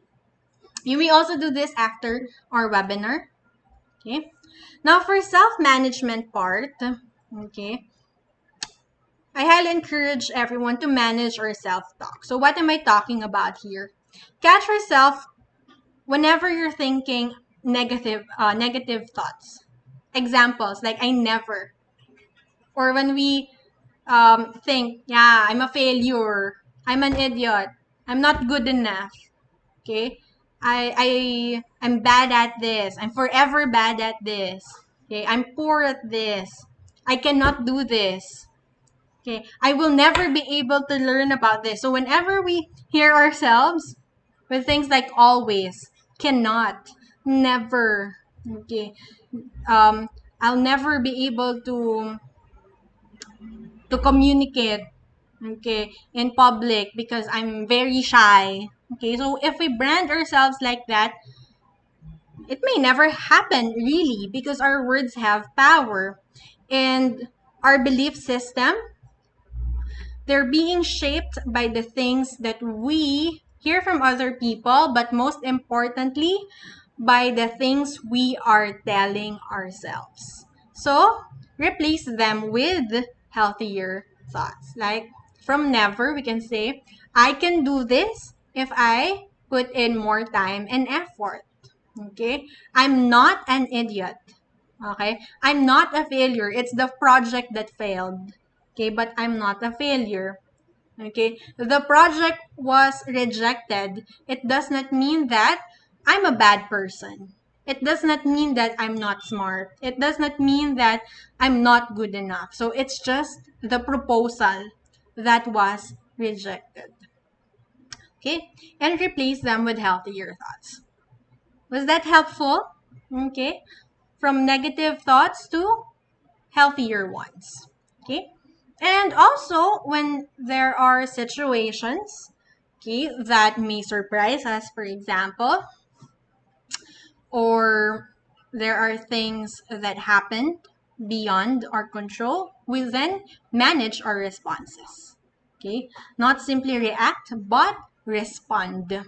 you may also do this after our webinar. Okay, now for self-management part, okay, I highly encourage everyone to manage our self-talk. So what am I talking about here? Catch yourself whenever you're thinking negative thoughts. Examples like I never, or when we think, yeah, I'm a failure, I'm an idiot, I'm not good enough. Okay, I'm bad at this. I'm forever bad at this. Okay, I'm poor at this. I cannot do this. Okay, I will never be able to learn about this. So whenever we hear ourselves with things like always, cannot, never, okay, I'll never be able to communicate, okay, in public because I'm very shy. Okay, so if we brand ourselves like that, it may never happen really, because our words have power, and our belief system, they're being shaped by the things that we hear from other people, but most importantly, by the things we are telling ourselves. So, replace them with healthier thoughts. Like from never, we can say, I can do this if I put in more time and effort. Okay? I'm not an idiot. Okay? I'm not a failure. It's the project that failed. Okay? But I'm not a failure. Okay? The project was rejected. It does not mean that I'm a bad person. It does not mean that I'm not smart. It does not mean that I'm not good enough. So it's just the proposal that was rejected. Okay? And replace them with healthier thoughts. Was that helpful? Okay? From negative thoughts to healthier ones. Okay? And also, when there are situations, okay, that may surprise us, for example, or there are things that happen beyond our control, we then manage our responses. Okay? Not simply react, but respond.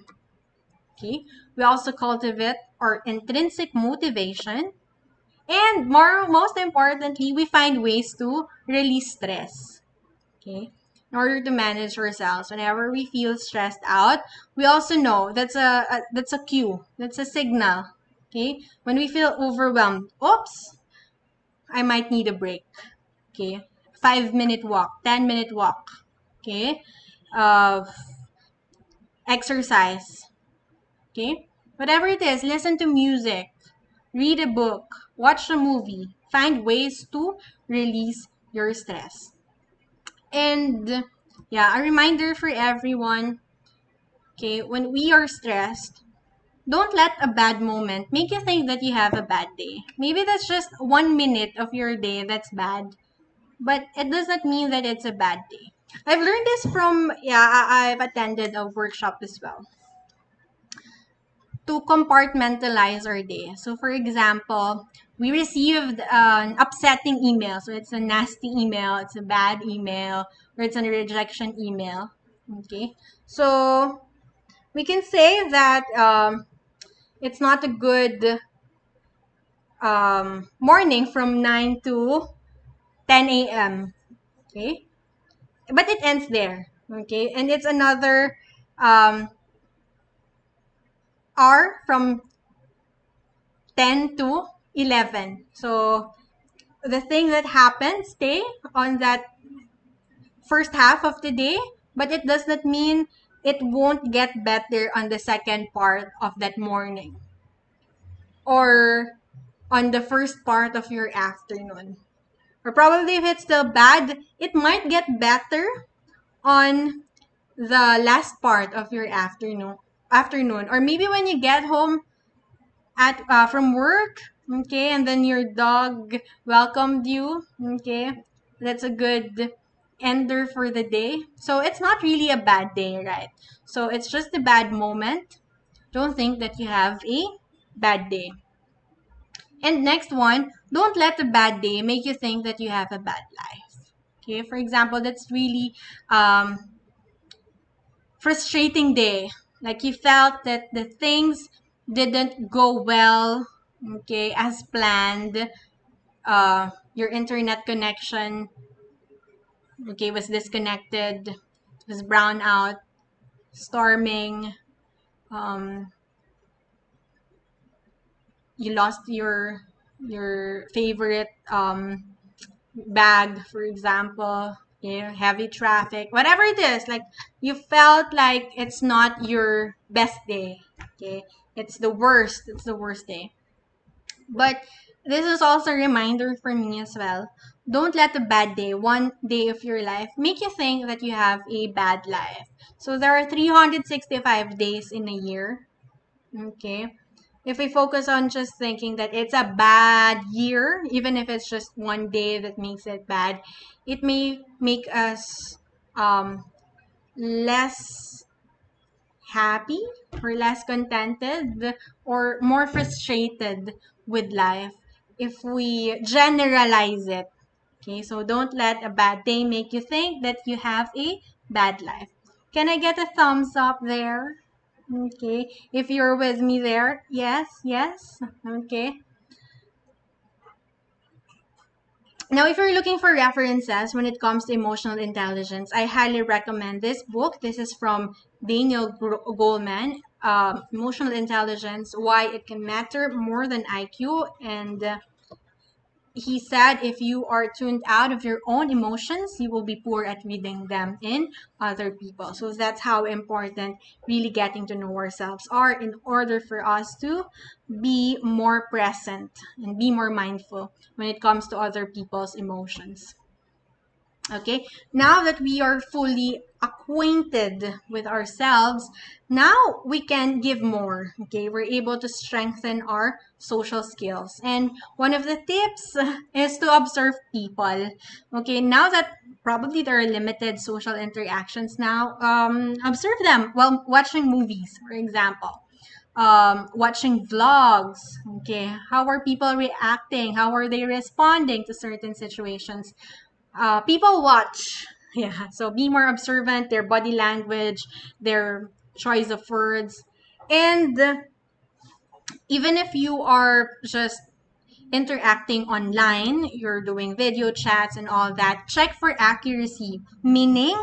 Okay? We also cultivate our intrinsic motivation. And most importantly, we find ways to release stress. Okay? In order to manage ourselves, whenever we feel stressed out, we also know that's a cue, that's a signal. Okay? When we feel overwhelmed, oops, I might need a break. Okay? 5-minute walk, 10-minute walk. Okay? Uh, Exercise. Okay? Whatever it is, listen to music, read a book, watch a movie, find ways to release your stress. And yeah, a reminder for everyone, okay, when we are stressed, don't let a bad moment make you think that you have a bad day. Maybe that's just 1 minute of your day that's bad, but it does not mean that it's a bad day. I've learned this from, I've attended a workshop as well, to compartmentalize our day. So, for example, we received an upsetting email. So, it's a nasty email, it's a bad email, or it's a rejection email. Okay. So, we can say that it's not a good morning from 9 to 10 a.m. Okay. But it ends there. Okay. And it's another hour from 10 to 11. So, the thing that happens stay on that first half of the day, but it does not mean it won't get better on the second part of that morning or on the first part of your afternoon. Or probably if it's still bad, it might get better on the last part of your afternoon, or maybe when you get home at from work, okay, and then your dog welcomed you, okay, that's a good ender for the day. So it's not really a bad day, right? So it's just a bad moment. Don't think that you have a bad day. And next one, don't let a bad day make you think that you have a bad life. Okay, for example, that's really frustrating day. Like you felt that the things didn't go well, okay, as planned. Your internet connection, okay, was disconnected, was brown out, storming. Um, you lost your favorite bag, for example. Heavy traffic, whatever it is, like you felt like it's not your best day. Okay, it's the worst day. But this is also a reminder for me as well. Don't let a bad day, one day of your life, make you think that you have a bad life. So there are 365 days in a year. Okay. If we focus on just thinking that it's a bad year, even if it's just one day that makes it bad, it may make us less happy or less contented or more frustrated with life if we generalize it. Okay, so don't let a bad day make you think that you have a bad life. Can I get a thumbs up there? Okay, if you're with me there, yes, yes. Okay. Now, if you're looking for references when it comes to emotional intelligence, I highly recommend this book. This is from Daniel Goleman, Emotional Intelligence, Why It Can Matter More Than IQ. And he said if you are tuned out of your own emotions, you will be poor at reading them in other people. So that's how important really getting to know ourselves are in order for us to be more present and be more mindful when it comes to other people's emotions. Okay, now that we are fully acquainted with ourselves, now we can give more. Okay, we're able to strengthen our social skills. And one of the tips is to observe people. Okay, now that probably there are limited social interactions now, observe them while watching movies, for example. Watching vlogs. Okay, how are people reacting? How are they responding to certain situations? People watch. Yeah, so be more observant, their body language, their choice of words. And even if you are just interacting online, you're doing video chats and all that, check for accuracy, meaning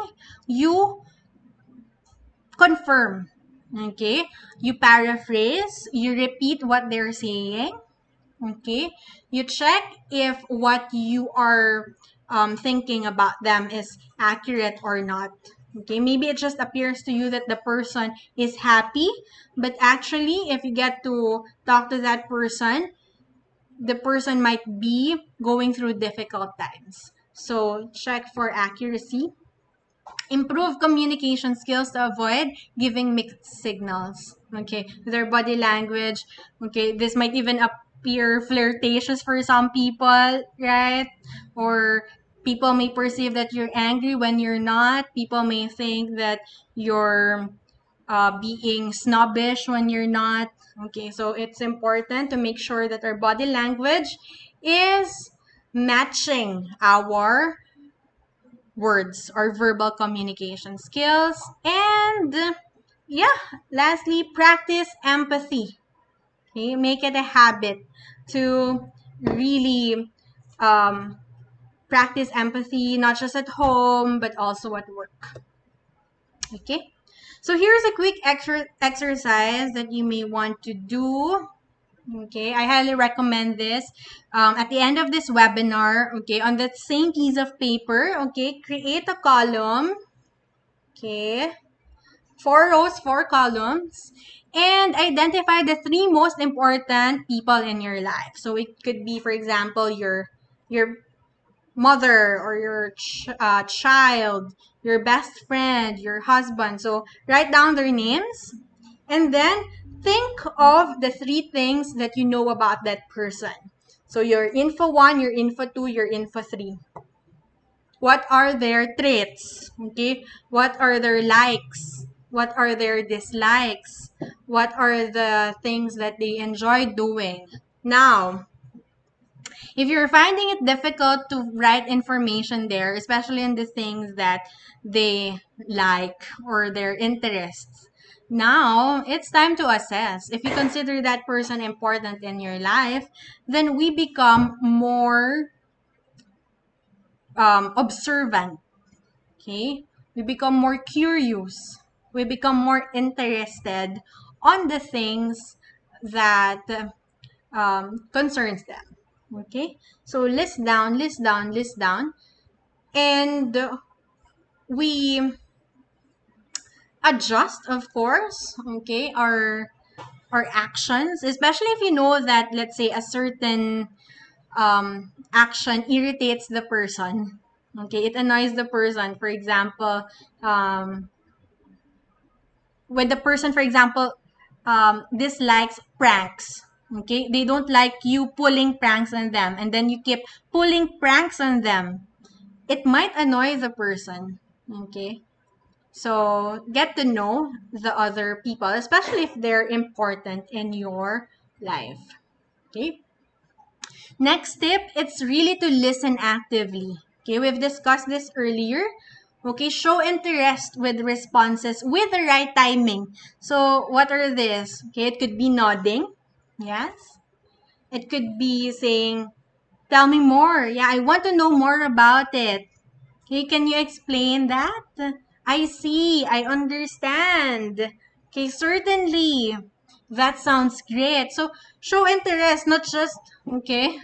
you confirm. Okay, you paraphrase, you repeat what they're saying. Okay, you check if what you are thinking about them is accurate or not. Okay, maybe it just appears to you that the person is happy, but actually, if you get to talk to that person, the person might be going through difficult times. So, check for accuracy. Improve communication skills to avoid giving mixed signals. Okay, their body language. Okay, this might even appear flirtatious for some people, right? Or people may perceive that you're angry when you're not. People may think that you're being snobbish when you're not. Okay, so it's important to make sure that our body language is matching our words or verbal communication skills. And yeah, lastly, practice empathy. Okay, make it a habit to really practice empathy, not just at home, but also at work. Okay, so here's a quick exercise that you may want to do. Okay, I highly recommend this. At the end of this webinar, okay, on that same piece of paper, okay, create a column. Okay, 4 rows, 4 columns, and identify the 3 most important people in your life. So it could be, for example, your mother or your child, your best friend, your husband. So write down their names, and then think of the 3 things that you know about that person. So your info 1, your info 2, your info 3. What are their traits? Okay, what are their likes? What are their dislikes? What are the things that they enjoy doing? Now, if you're finding it difficult to write information there, especially in the things that they like or their interests, now it's time to assess. If you consider that person important in your life, then we become more observant. Okay, we become more curious. We become more interested on the things that concerns them. Okay, so list down, list down, list down, and we adjust, of course. Okay, our actions, especially if you know that, let's say, a certain action irritates the person. Okay, it annoys the person. For example, when the person, for example, dislikes pranks. Okay, they don't like you pulling pranks on them, and then you keep pulling pranks on them. It might annoy the person. Okay, so get to know the other people, especially if they're important in your life. Okay. Next tip, it's really to listen actively. Okay, we've discussed this earlier. Okay, show interest with responses with the right timing. So what are this? Okay, it could be nodding. Yes. It could be saying, tell me more. Yeah, I want to know more about it. Okay, can you explain that? I see. I understand. Okay, certainly. That sounds great. So show interest, not just, okay,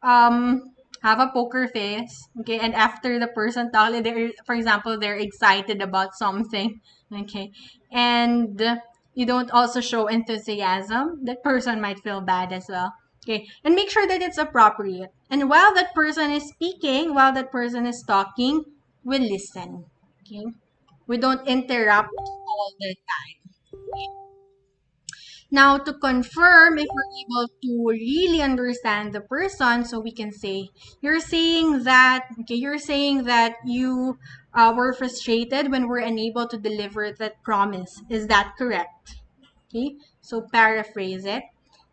um, have a poker face. Okay, and after the person talks, they're, for example, they're excited about something. Okay, and you don't also show enthusiasm. That person might feel bad as well. Okay, and make sure that it's appropriate. And while that person is speaking, while that person is talking, we listen. Okay, we don't interrupt all the time. Now, to confirm if we're able to really understand the person, so we can say, you're saying that, okay, you're saying that you were frustrated when we're unable to deliver that promise. Is that correct? Okay, so paraphrase it.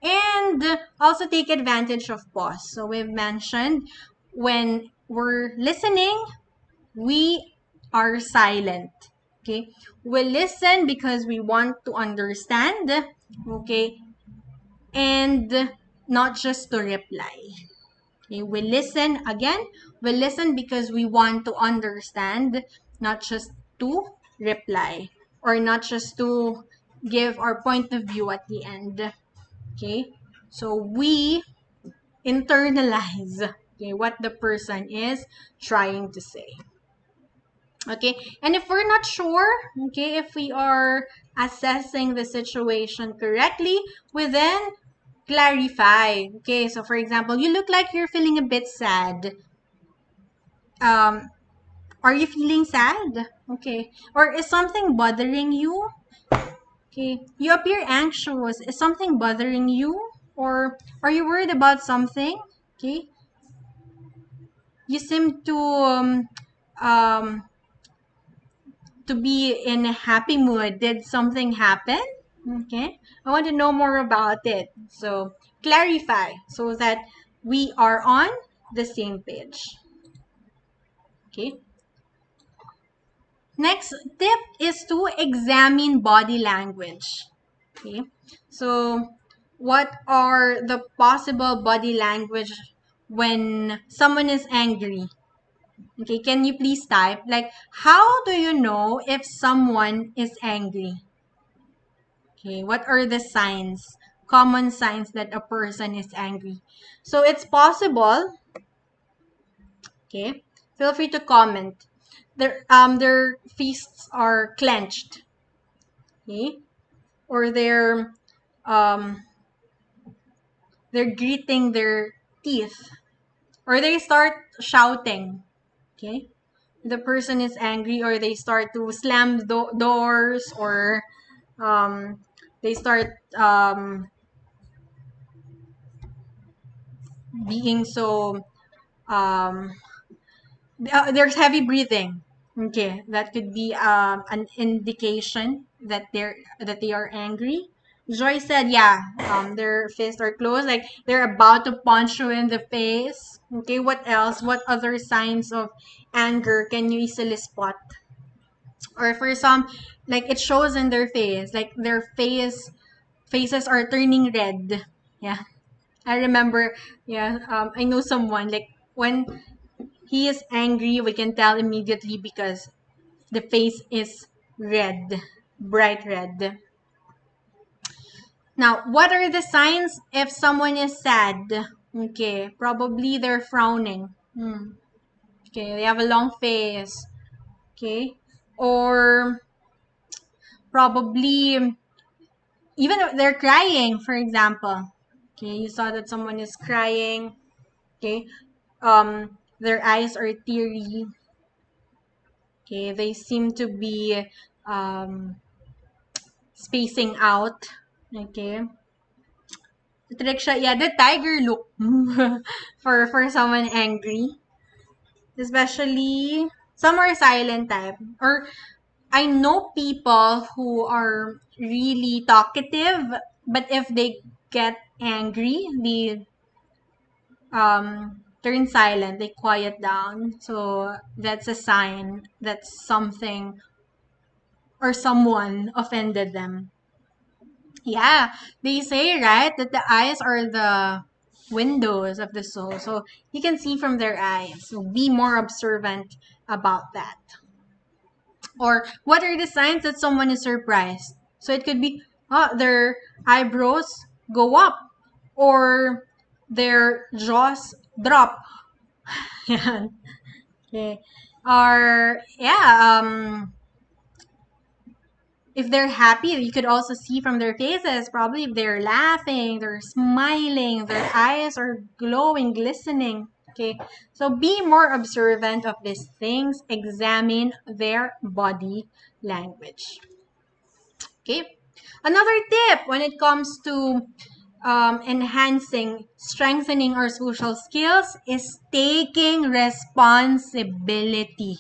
And also take advantage of pause. So we've mentioned when we're listening, we are silent. Okay, we listen because we want to understand. Okay, and not just to reply. Okay, we listen again. We listen because we want to understand, not just to reply or not just to give our point of view at the end. Okay, so we internalize, okay, what the person is trying to say. Okay, and if we're not sure, okay, if we are assessing the situation correctly, we then clarify. Okay, so for example, you look like you're feeling a bit sad. Um, are you feeling sad? Okay, or is something bothering you? Okay, you appear anxious. Is something bothering you? Or are you worried about something? Okay, you seem um, to be in a happy mood. Did something happen? Okay, I want to know more about it. So clarify so that we are on the same page. Okay. Next tip is to examine body language. Okay. So what are the possible body language when someone is angry? Okay, can you please type like how do you know if someone is angry? Okay, what are the signs, common signs that a person is angry? So it's possible, okay, feel free to comment. Their fists are clenched, okay, or um they're gritting their teeth, or they start shouting, okay. The person is angry, or they start to slam doors, or um, they start being so there's heavy breathing. Okay, that could be an indication that they are angry. Joy said, yeah, their fists are closed, like they're about to punch you in the face. Okay, what else? What other signs of anger can you easily spot? Or for some, like it shows in their face, like their faces are turning red. Yeah, I remember. Yeah, I know someone like when he is angry, we can tell immediately because the face is red, bright red. Now, what are the signs if someone is sad? Okay, probably they're frowning. Okay, they have a long face. Okay, or probably even if they're crying, for example. Okay, you saw that someone is crying. Okay, their eyes are teary. Okay, they seem to be spacing out. Okay. Trick yeah, the tiger look for someone angry. Especially some are silent type. Or I know people who are really talkative, but if they get angry, they turn silent, they quiet down. So that's a sign that something or someone offended them. Yeah, they say, right, that the eyes are the windows of the soul. So you can see from their eyes. So be more observant about that. Or what are the signs that someone is surprised? So it could be, their eyebrows go up or their jaws drop. Yeah. Okay. Or yeah, if they're happy, you could also see from their faces, probably if they're laughing, they're smiling, their eyes are glowing, glistening. Okay, so be more observant of these things, examine their body language. Okay, another tip when it comes to enhancing, strengthening our social skills is taking responsibility.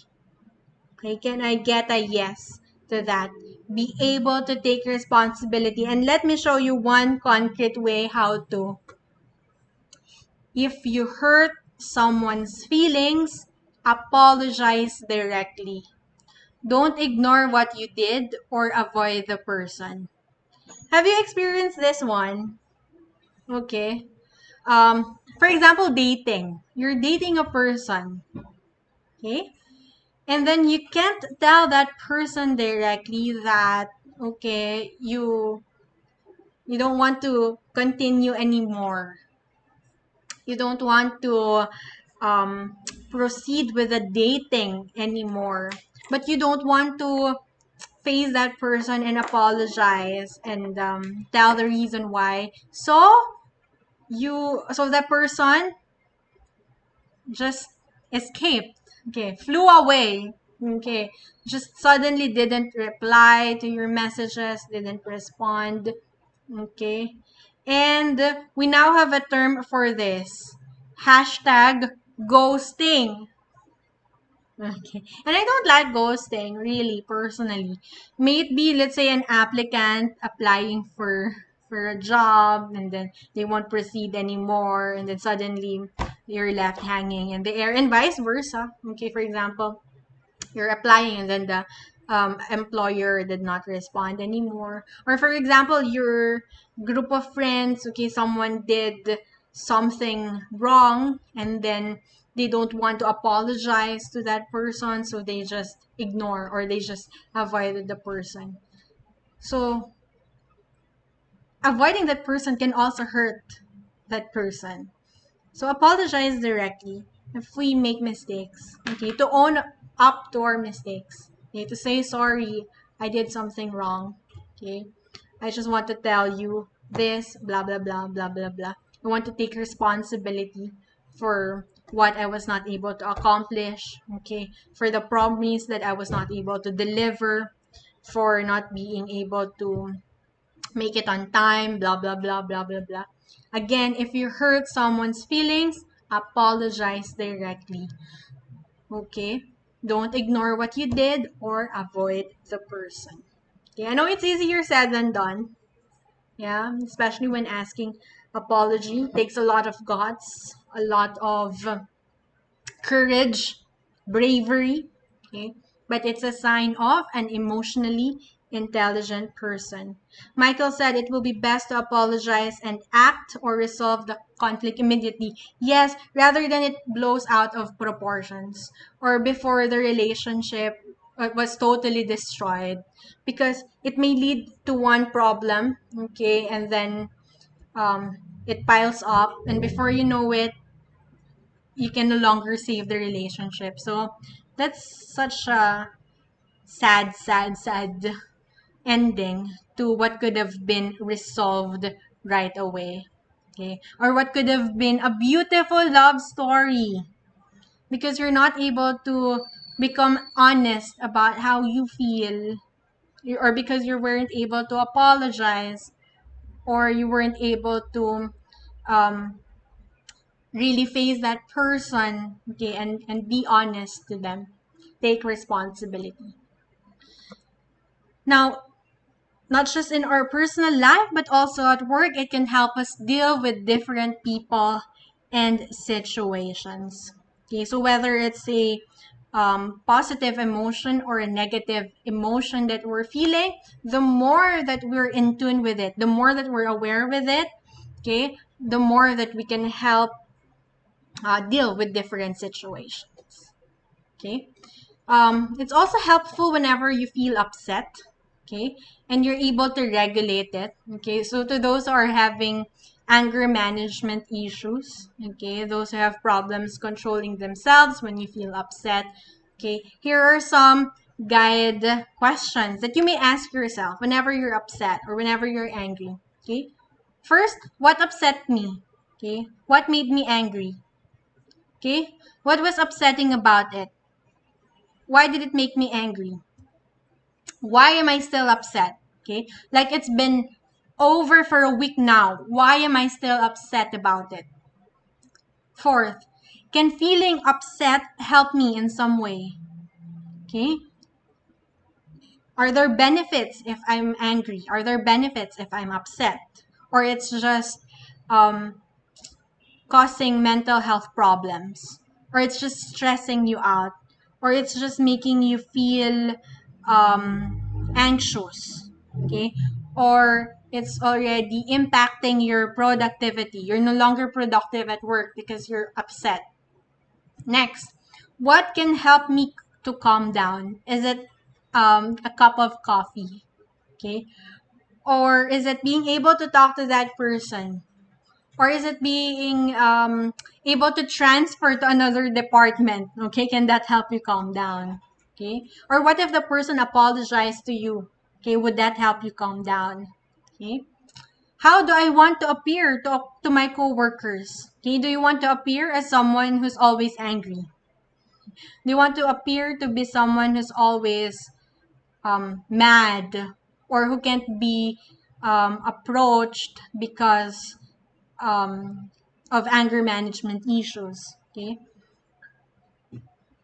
Okay, can I get a yes to that? Be able to take responsibility. And let me show you one concrete way how to. If you hurt someone's feelings, apologize directly. Don't ignore what you did or avoid the person. Have you experienced this one? Okay. For example, dating. You're dating a person. Okay. And then you can't tell that person directly that, okay, you don't want to continue anymore. You don't want to proceed with the dating anymore. But you don't want to face that person and apologize and tell the reason why. So that person just escaped. Okay, flew away. Okay, just suddenly didn't reply to your messages, didn't respond. Okay, and we now have a term for this. Hashtag ghosting. Okay. And I don't like ghosting, really, personally. May it be, let's say, an applicant applying for a job and then they won't proceed anymore and then suddenly you're left hanging in the air and vice versa. Okay, for example, you're applying and then the employer did not respond anymore. Or for example, your group of friends, okay, someone did something wrong and then they don't want to apologize to that person, so they just ignore or they just avoided the person. So avoiding that person can also hurt that person. So apologize directly if we make mistakes. Okay, to own up to our mistakes. Okay, to say sorry, I did something wrong. Okay, I just want to tell you this, blah blah blah blah blah blah. I want to take responsibility for what I was not able to accomplish. Okay, for the promise that I was not able to deliver, for not being able to make it on time, blah blah blah blah blah blah. Again, if you hurt someone's feelings, apologize directly. Okay? Don't ignore what you did or avoid the person. Okay, I know it's easier said than done. Yeah, especially when asking apology. It takes a lot of guts, a lot of courage, bravery. Okay? But it's a sign of an emotionally intelligent person. Michael said it will be best to apologize and act or resolve the conflict immediately. Yes, rather than it blows out of proportions or before the relationship was totally destroyed, because it may lead to one problem, okay, and then it piles up, and before you know it, you can no longer save the relationship. So that's such a sad ending to what could have been resolved right away. Okay. Or what could have been a beautiful love story, because you're not able to become honest about how you feel, or because you weren't able to apologize, or you weren't able to um, really face that person, okay, and be honest to them. Take responsibility. Now, not just in our personal life, but also at work, it can help us deal with different people and situations. Okay, so whether it's a positive emotion or a negative emotion that we're feeling, the more that we're in tune with it, the more that we're aware with it, okay, the more that we can help deal with different situations. Okay. It's also helpful whenever you feel upset, okay, and you're able to regulate it. Okay, so to those who are having anger management issues, okay, those who have problems controlling themselves when you feel upset, okay, here are some guide questions that you may ask yourself whenever you're upset or whenever you're angry. Okay, first, what upset me? Okay, what made me angry? Okay, what was upsetting about it? Why did it make me angry? Why am I still upset? Okay, like it's been over for a week now. Why am I still upset about it? Fourth, can feeling upset help me in some way? Okay, are there benefits if I'm angry? Are there benefits if I'm upset? Or it's just um, causing mental health problems? Or it's just stressing you out? Or it's just making you feel anxious? Okay, or it's already impacting your productivity. You're no longer productive at work because you're upset. Next, what can help me to calm down? Is it a cup of coffee? Okay, or is it being able to talk to that person? Or is it being able to transfer to another department? Okay, can that help you calm down? Okay, or what if the person apologized to you? Okay, would that help you calm down? Okay, how do I want to appear to my coworkers? Okay, do you want to appear as someone who's always angry? Do you want to appear to be someone who's always mad, or who can't be approached because of anger management issues? Okay,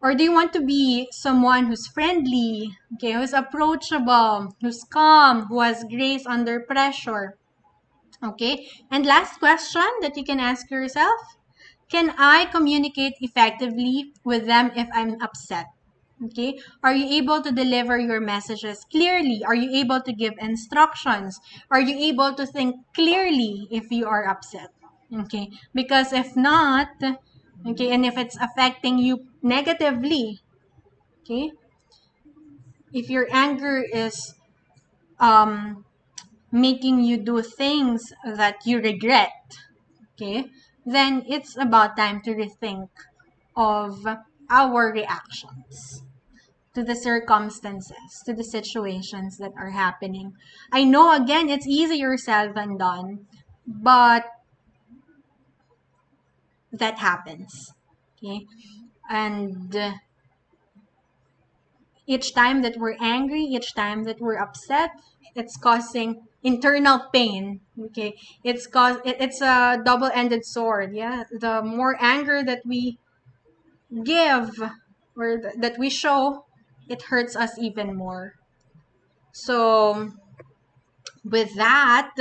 or do you want to be someone who's friendly, okay, who's approachable, who's calm, who has grace under pressure? Okay, and last question that you can ask yourself, can I communicate effectively with them if I'm upset? Okay, are you able to deliver your messages clearly? Are you able to give instructions? Are you able to think clearly if you are upset? Okay, because if not, okay, and if it's affecting you negatively, okay, if your anger is making you do things that you regret, okay, then it's about time to rethink of our reactions to the circumstances, to the situations that are happening. I know, again, it's easier said than done, but that happens. Okay, and each time that we're angry, each time that we're upset, it's causing internal pain. Okay, it's a double-ended sword. Yeah, the more anger that we give or that we show, it hurts us even more. So with that,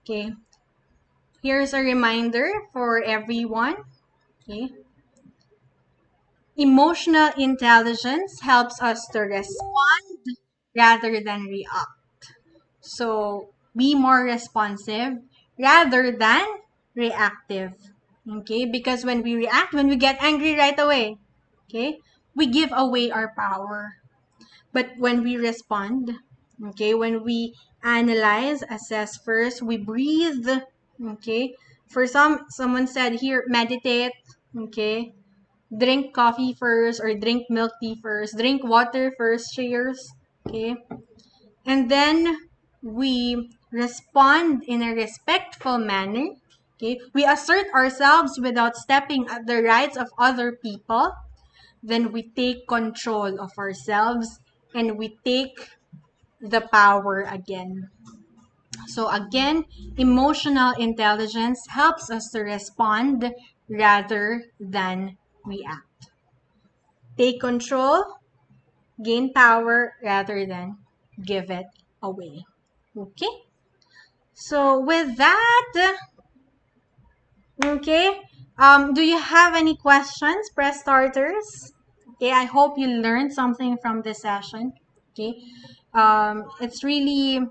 okay, here's a reminder for everyone. Okay, emotional intelligence helps us to respond rather than react. So be more responsive rather than reactive. Okay, because when we react, when we get angry right away, okay, we give away our power. But when we respond, okay, when we analyze, assess first, we breathe, okay. For someone said here, meditate, okay. Drink coffee first or drink milk tea first. Drink water first, cheers, okay. And then we respond in a respectful manner, okay. We assert ourselves without stepping at the rights of other people. Then we take control of ourselves and we take the power again. So again, emotional intelligence helps us to respond rather than react. Take control, gain power rather than give it away. Okay? So with that, okay, do you have any questions, press starters? Okay, I hope you learned something from this session. Okay, it's really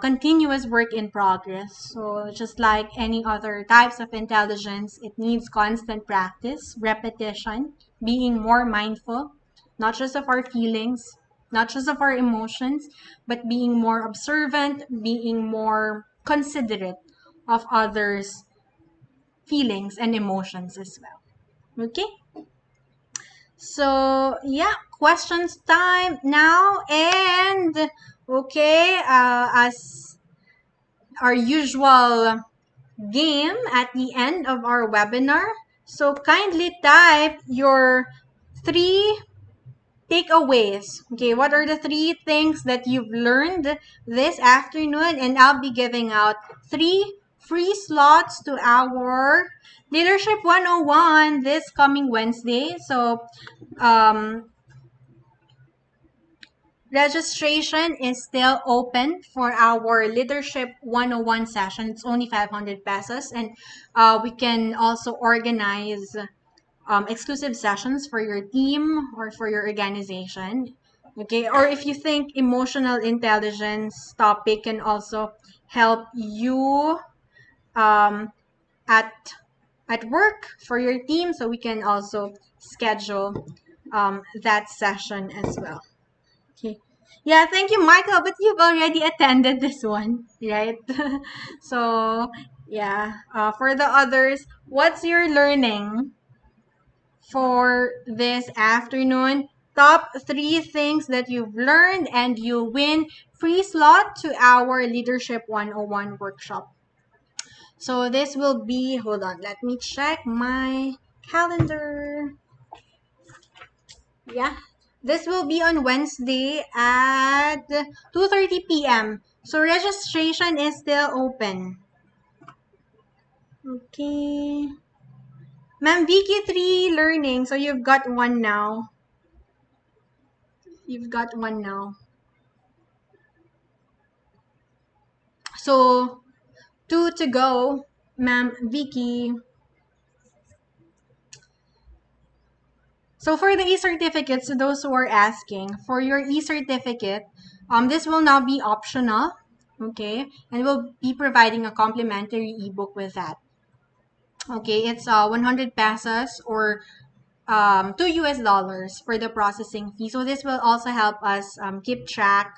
continuous work in progress. So just like any other types of intelligence, it needs constant practice, repetition, being more mindful, not just of our feelings, not just of our emotions, but being more observant, being more considerate of others' feelings and emotions as well. Okay? So, yeah, questions time now. And, okay, as our usual game at the end of our webinar. So kindly type your 3 takeaways. Okay, what are the 3 things that you've learned this afternoon? And I'll be giving out 3 free slots to our Leadership 101 this coming Wednesday. So registration is still open for our Leadership 101 session. It's only 500 pesos. And we can also organize exclusive sessions for your team or for your organization. Okay, or if you think emotional intelligence topic can also help you at work for your team, so we can also schedule that session as well. Okay. Yeah, thank you, Michael. But you've already attended this one, right? So, yeah. For the others, what's your learning for this afternoon? Top 3 things that you've learned, and you win free slot to our Leadership 101 workshop. So this will be, hold on, let me check my calendar. Yeah, this will be on Wednesday at 2:30 p.m. So registration is still open. Okay. Ma'am Vicky 3 learning. So you've got one now. You've got one now. So 2 to go, Ma'am Vicky. So for the e-certificates, to those who are asking, for your e-certificate, this will now be optional, okay? And we'll be providing a complimentary ebook with that. Okay, it's 100 pesos or $2 for the processing fee. So this will also help us keep track,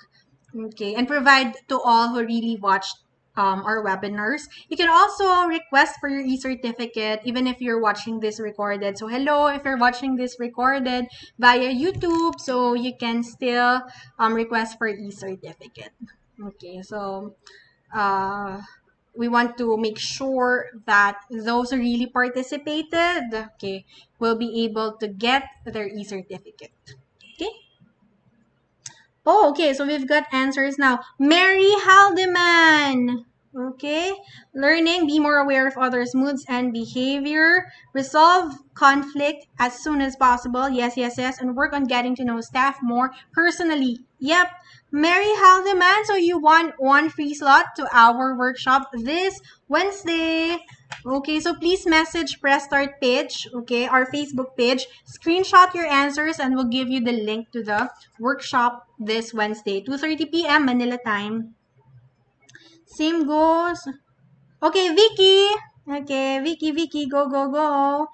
okay, and provide to all who really watched our webinars. You can also request for your e-certificate even if you're watching this recorded. So hello, if you're watching this recorded via YouTube, so you can still request for e-certificate. Okay, so we want to make sure that those who really participated, okay, will be able to get their e-certificate. Okay. Oh, okay. So we've got answers now. Mary Haldeman. Okay. Learning, be more aware of others' moods and behavior. Resolve conflict as soon as possible. Yes, yes, yes. And work on getting to know staff more personally. Yep. Mary Haldeman, so you won 1 free slot to our workshop this Wednesday. Okay, so please message Press Start page, okay, our Facebook page. Screenshot your answers and we'll give you the link to the workshop this Wednesday, 2:30 p.m. Manila time. Same goes. Okay, Vicky. Okay, Vicky, go, go, go.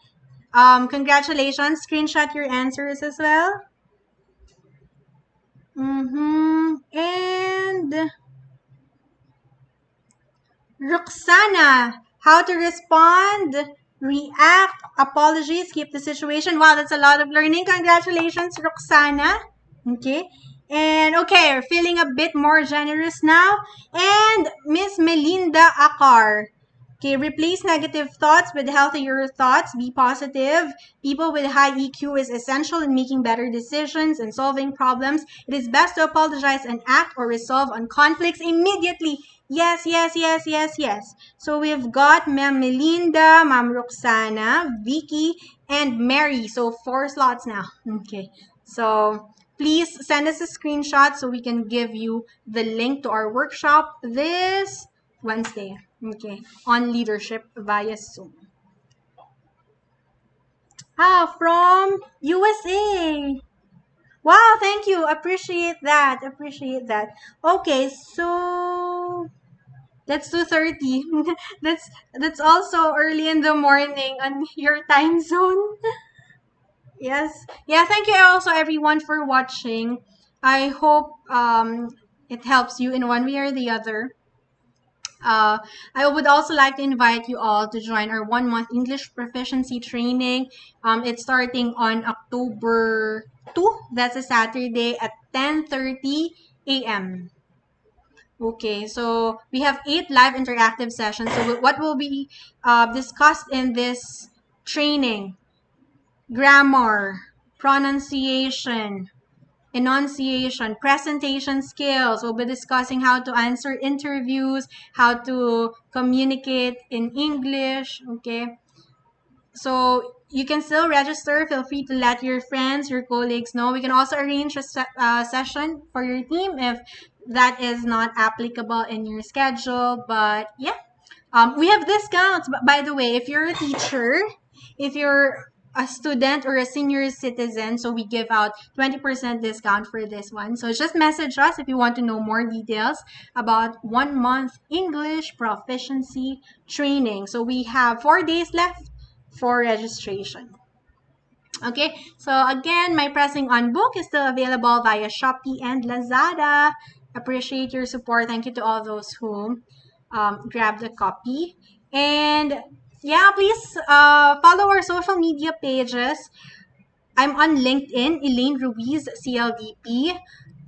Congratulations. Screenshot your answers as well. And Roxana, how to respond, react, apologies, keep the situation. Wow, that's a lot of learning. Congratulations, Roxana. Okay. And okay, we're feeling a bit more generous now. And Miss Melinda Akar. Okay, replace negative thoughts with healthier thoughts. Be positive. People with high EQ is essential in making better decisions and solving problems. It is best to apologize and act or resolve on conflicts immediately. Yes, yes, yes, yes, yes. So we've got Ma'am Melinda, Ma'am Roxana, Vicky, and Mary. So 4 slots now. Okay. So please send us a screenshot so we can give you the link to our workshop this Wednesday, okay, on leadership via Zoom. From USA. Wow, thank you. Appreciate that. Appreciate that. Okay, so that's 2:30. that's also early in the morning on your time zone. Yes. Yeah, thank you also everyone for watching. I hope it helps you in one way or the other. I would also like to invite you all to join our 1 month English proficiency training. It's starting on October 2. That's a Saturday at 10:30 a.m. Okay, so we have 8 live interactive sessions. So what will be discussed in this training? Grammar, pronunciation, enunciation, presentation skills. We'll be discussing how to answer interviews, how to communicate in English. Okay, so you can still register. Feel free to let your friends, your colleagues know. We can also arrange a session for your team if that is not applicable in your schedule. But yeah, we have discounts. By the way, if you're a teacher, if you're a student or a senior citizen, so we give out 20% discount for this one. So just message us if you want to know more details about 1 month English proficiency training. So we have 4 days left for registration. Okay, so again, my pressing on book is still available via Shopee and Lazada. Appreciate your support. Thank you to all those who grabbed a copy. And yeah, please follow our social media pages. I'm on LinkedIn, Elaine Ruiz, CLDP.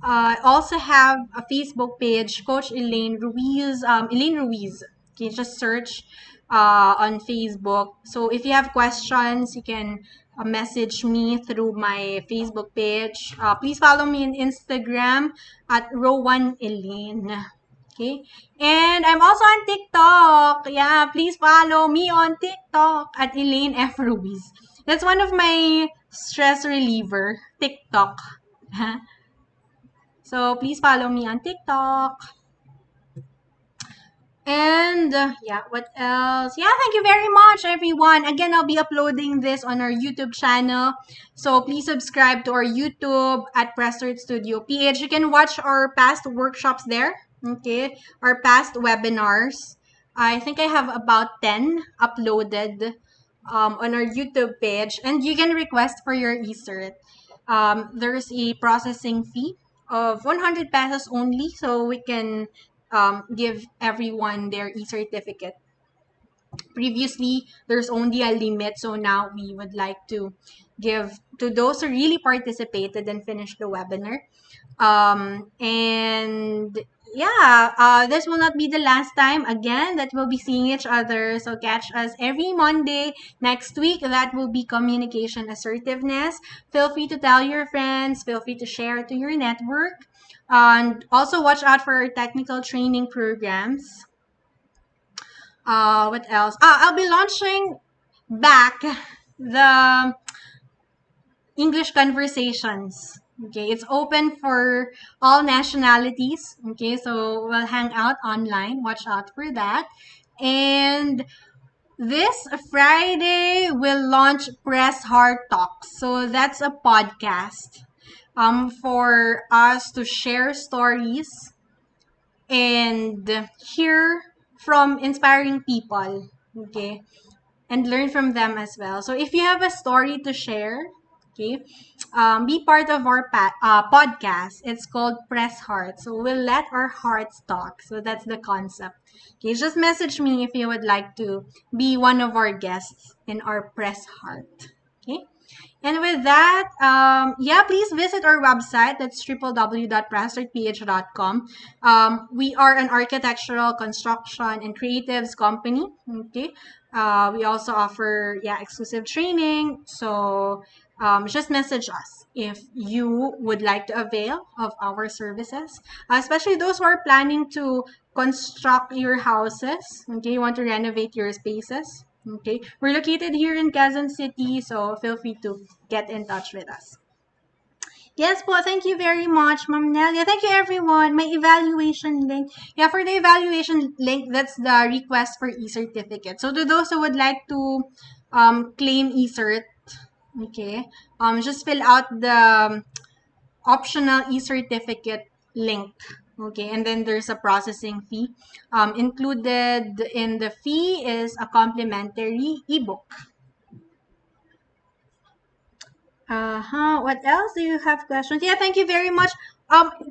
I also have a Facebook page, Coach Elaine Ruiz. Elaine Ruiz. You can just search on Facebook. So if you have questions, you can message me through my Facebook page. Please follow me on Instagram at Rowan Elaine. Okay. And I'm also on TikTok. Yeah, please follow me on TikTok at Elaine F. Ruiz. That's one of my stress reliever, TikTok. So please follow me on TikTok. And yeah, what else? Yeah, thank you very much, everyone. Again, I'll be uploading this on our YouTube channel. So please subscribe to our YouTube at Prestart Studio PH. You can watch our past workshops there. Okay, our past webinars. I think I have about 10 uploaded on our YouTube page. And you can request for your e-cert. There's a processing fee of 100 pesos only. So we can give everyone their e-certificate. Previously, there's only a limit, so now we would like to give to those who really participated and finished the webinar. And yeah, this will not be the last time again that we'll be seeing each other. So catch us every Monday next week. That will be communication assertiveness. Feel free to tell your friends. Feel free to share it to your network. And also watch out for our technical training programs. What else? I'll be launching back the English conversations. Okay, it's open for all nationalities. Okay, so we'll hang out online. Watch out for that. And this Friday, we'll launch Press Heart Talks. So that's a podcast for us to share stories and hear from inspiring people. Okay, and learn from them as well. So if you have a story to share, okay, be part of our podcast. It's called Press Heart. So we'll let our hearts talk. So that's the concept. Okay, just message me if you would like to be one of our guests in our Press Heart. Okay. And with that, yeah, please visit our website. That's www.prastartph.com. We are an architectural construction and creatives company. Okay. We also offer exclusive training. So just message us if you would like to avail of our services, especially those who are planning to construct your houses. Okay, you want to renovate your spaces. Okay, we're located here in Quezon City, so feel free to get in touch with us. Yes po, thank you very much, Ma'am Nelia. Thank you, everyone. My evaluation link. Yeah, for the evaluation link, that's the request for e-certificate. So to those who would like to claim e-cert, okay, just fill out the optional e-certificate link. Okay, and then there's a processing fee. Included in the fee is a complimentary ebook. What else? Do you have questions? Yeah, thank you very much.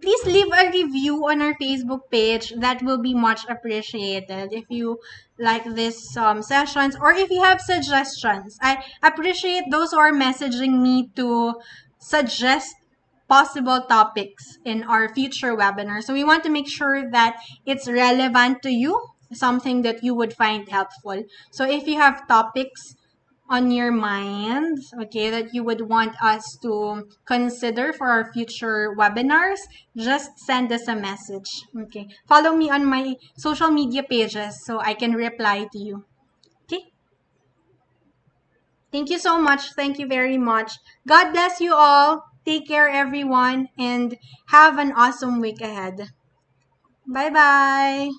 Please leave a review on our Facebook page. That will be much appreciated if you like this sessions or if you have suggestions. I appreciate those who are messaging me to suggest possible topics in our future webinar. So we want to make sure that it's relevant to you, something that you would find helpful. So if you have topics on your mind, okay, that you would want us to consider for our future webinars, just send us a message. Okay. Follow me on my social media pages so I can reply to you. Okay. Thank you so much. Thank you very much. God bless you all. Take care, everyone, and have an awesome week ahead. Bye bye.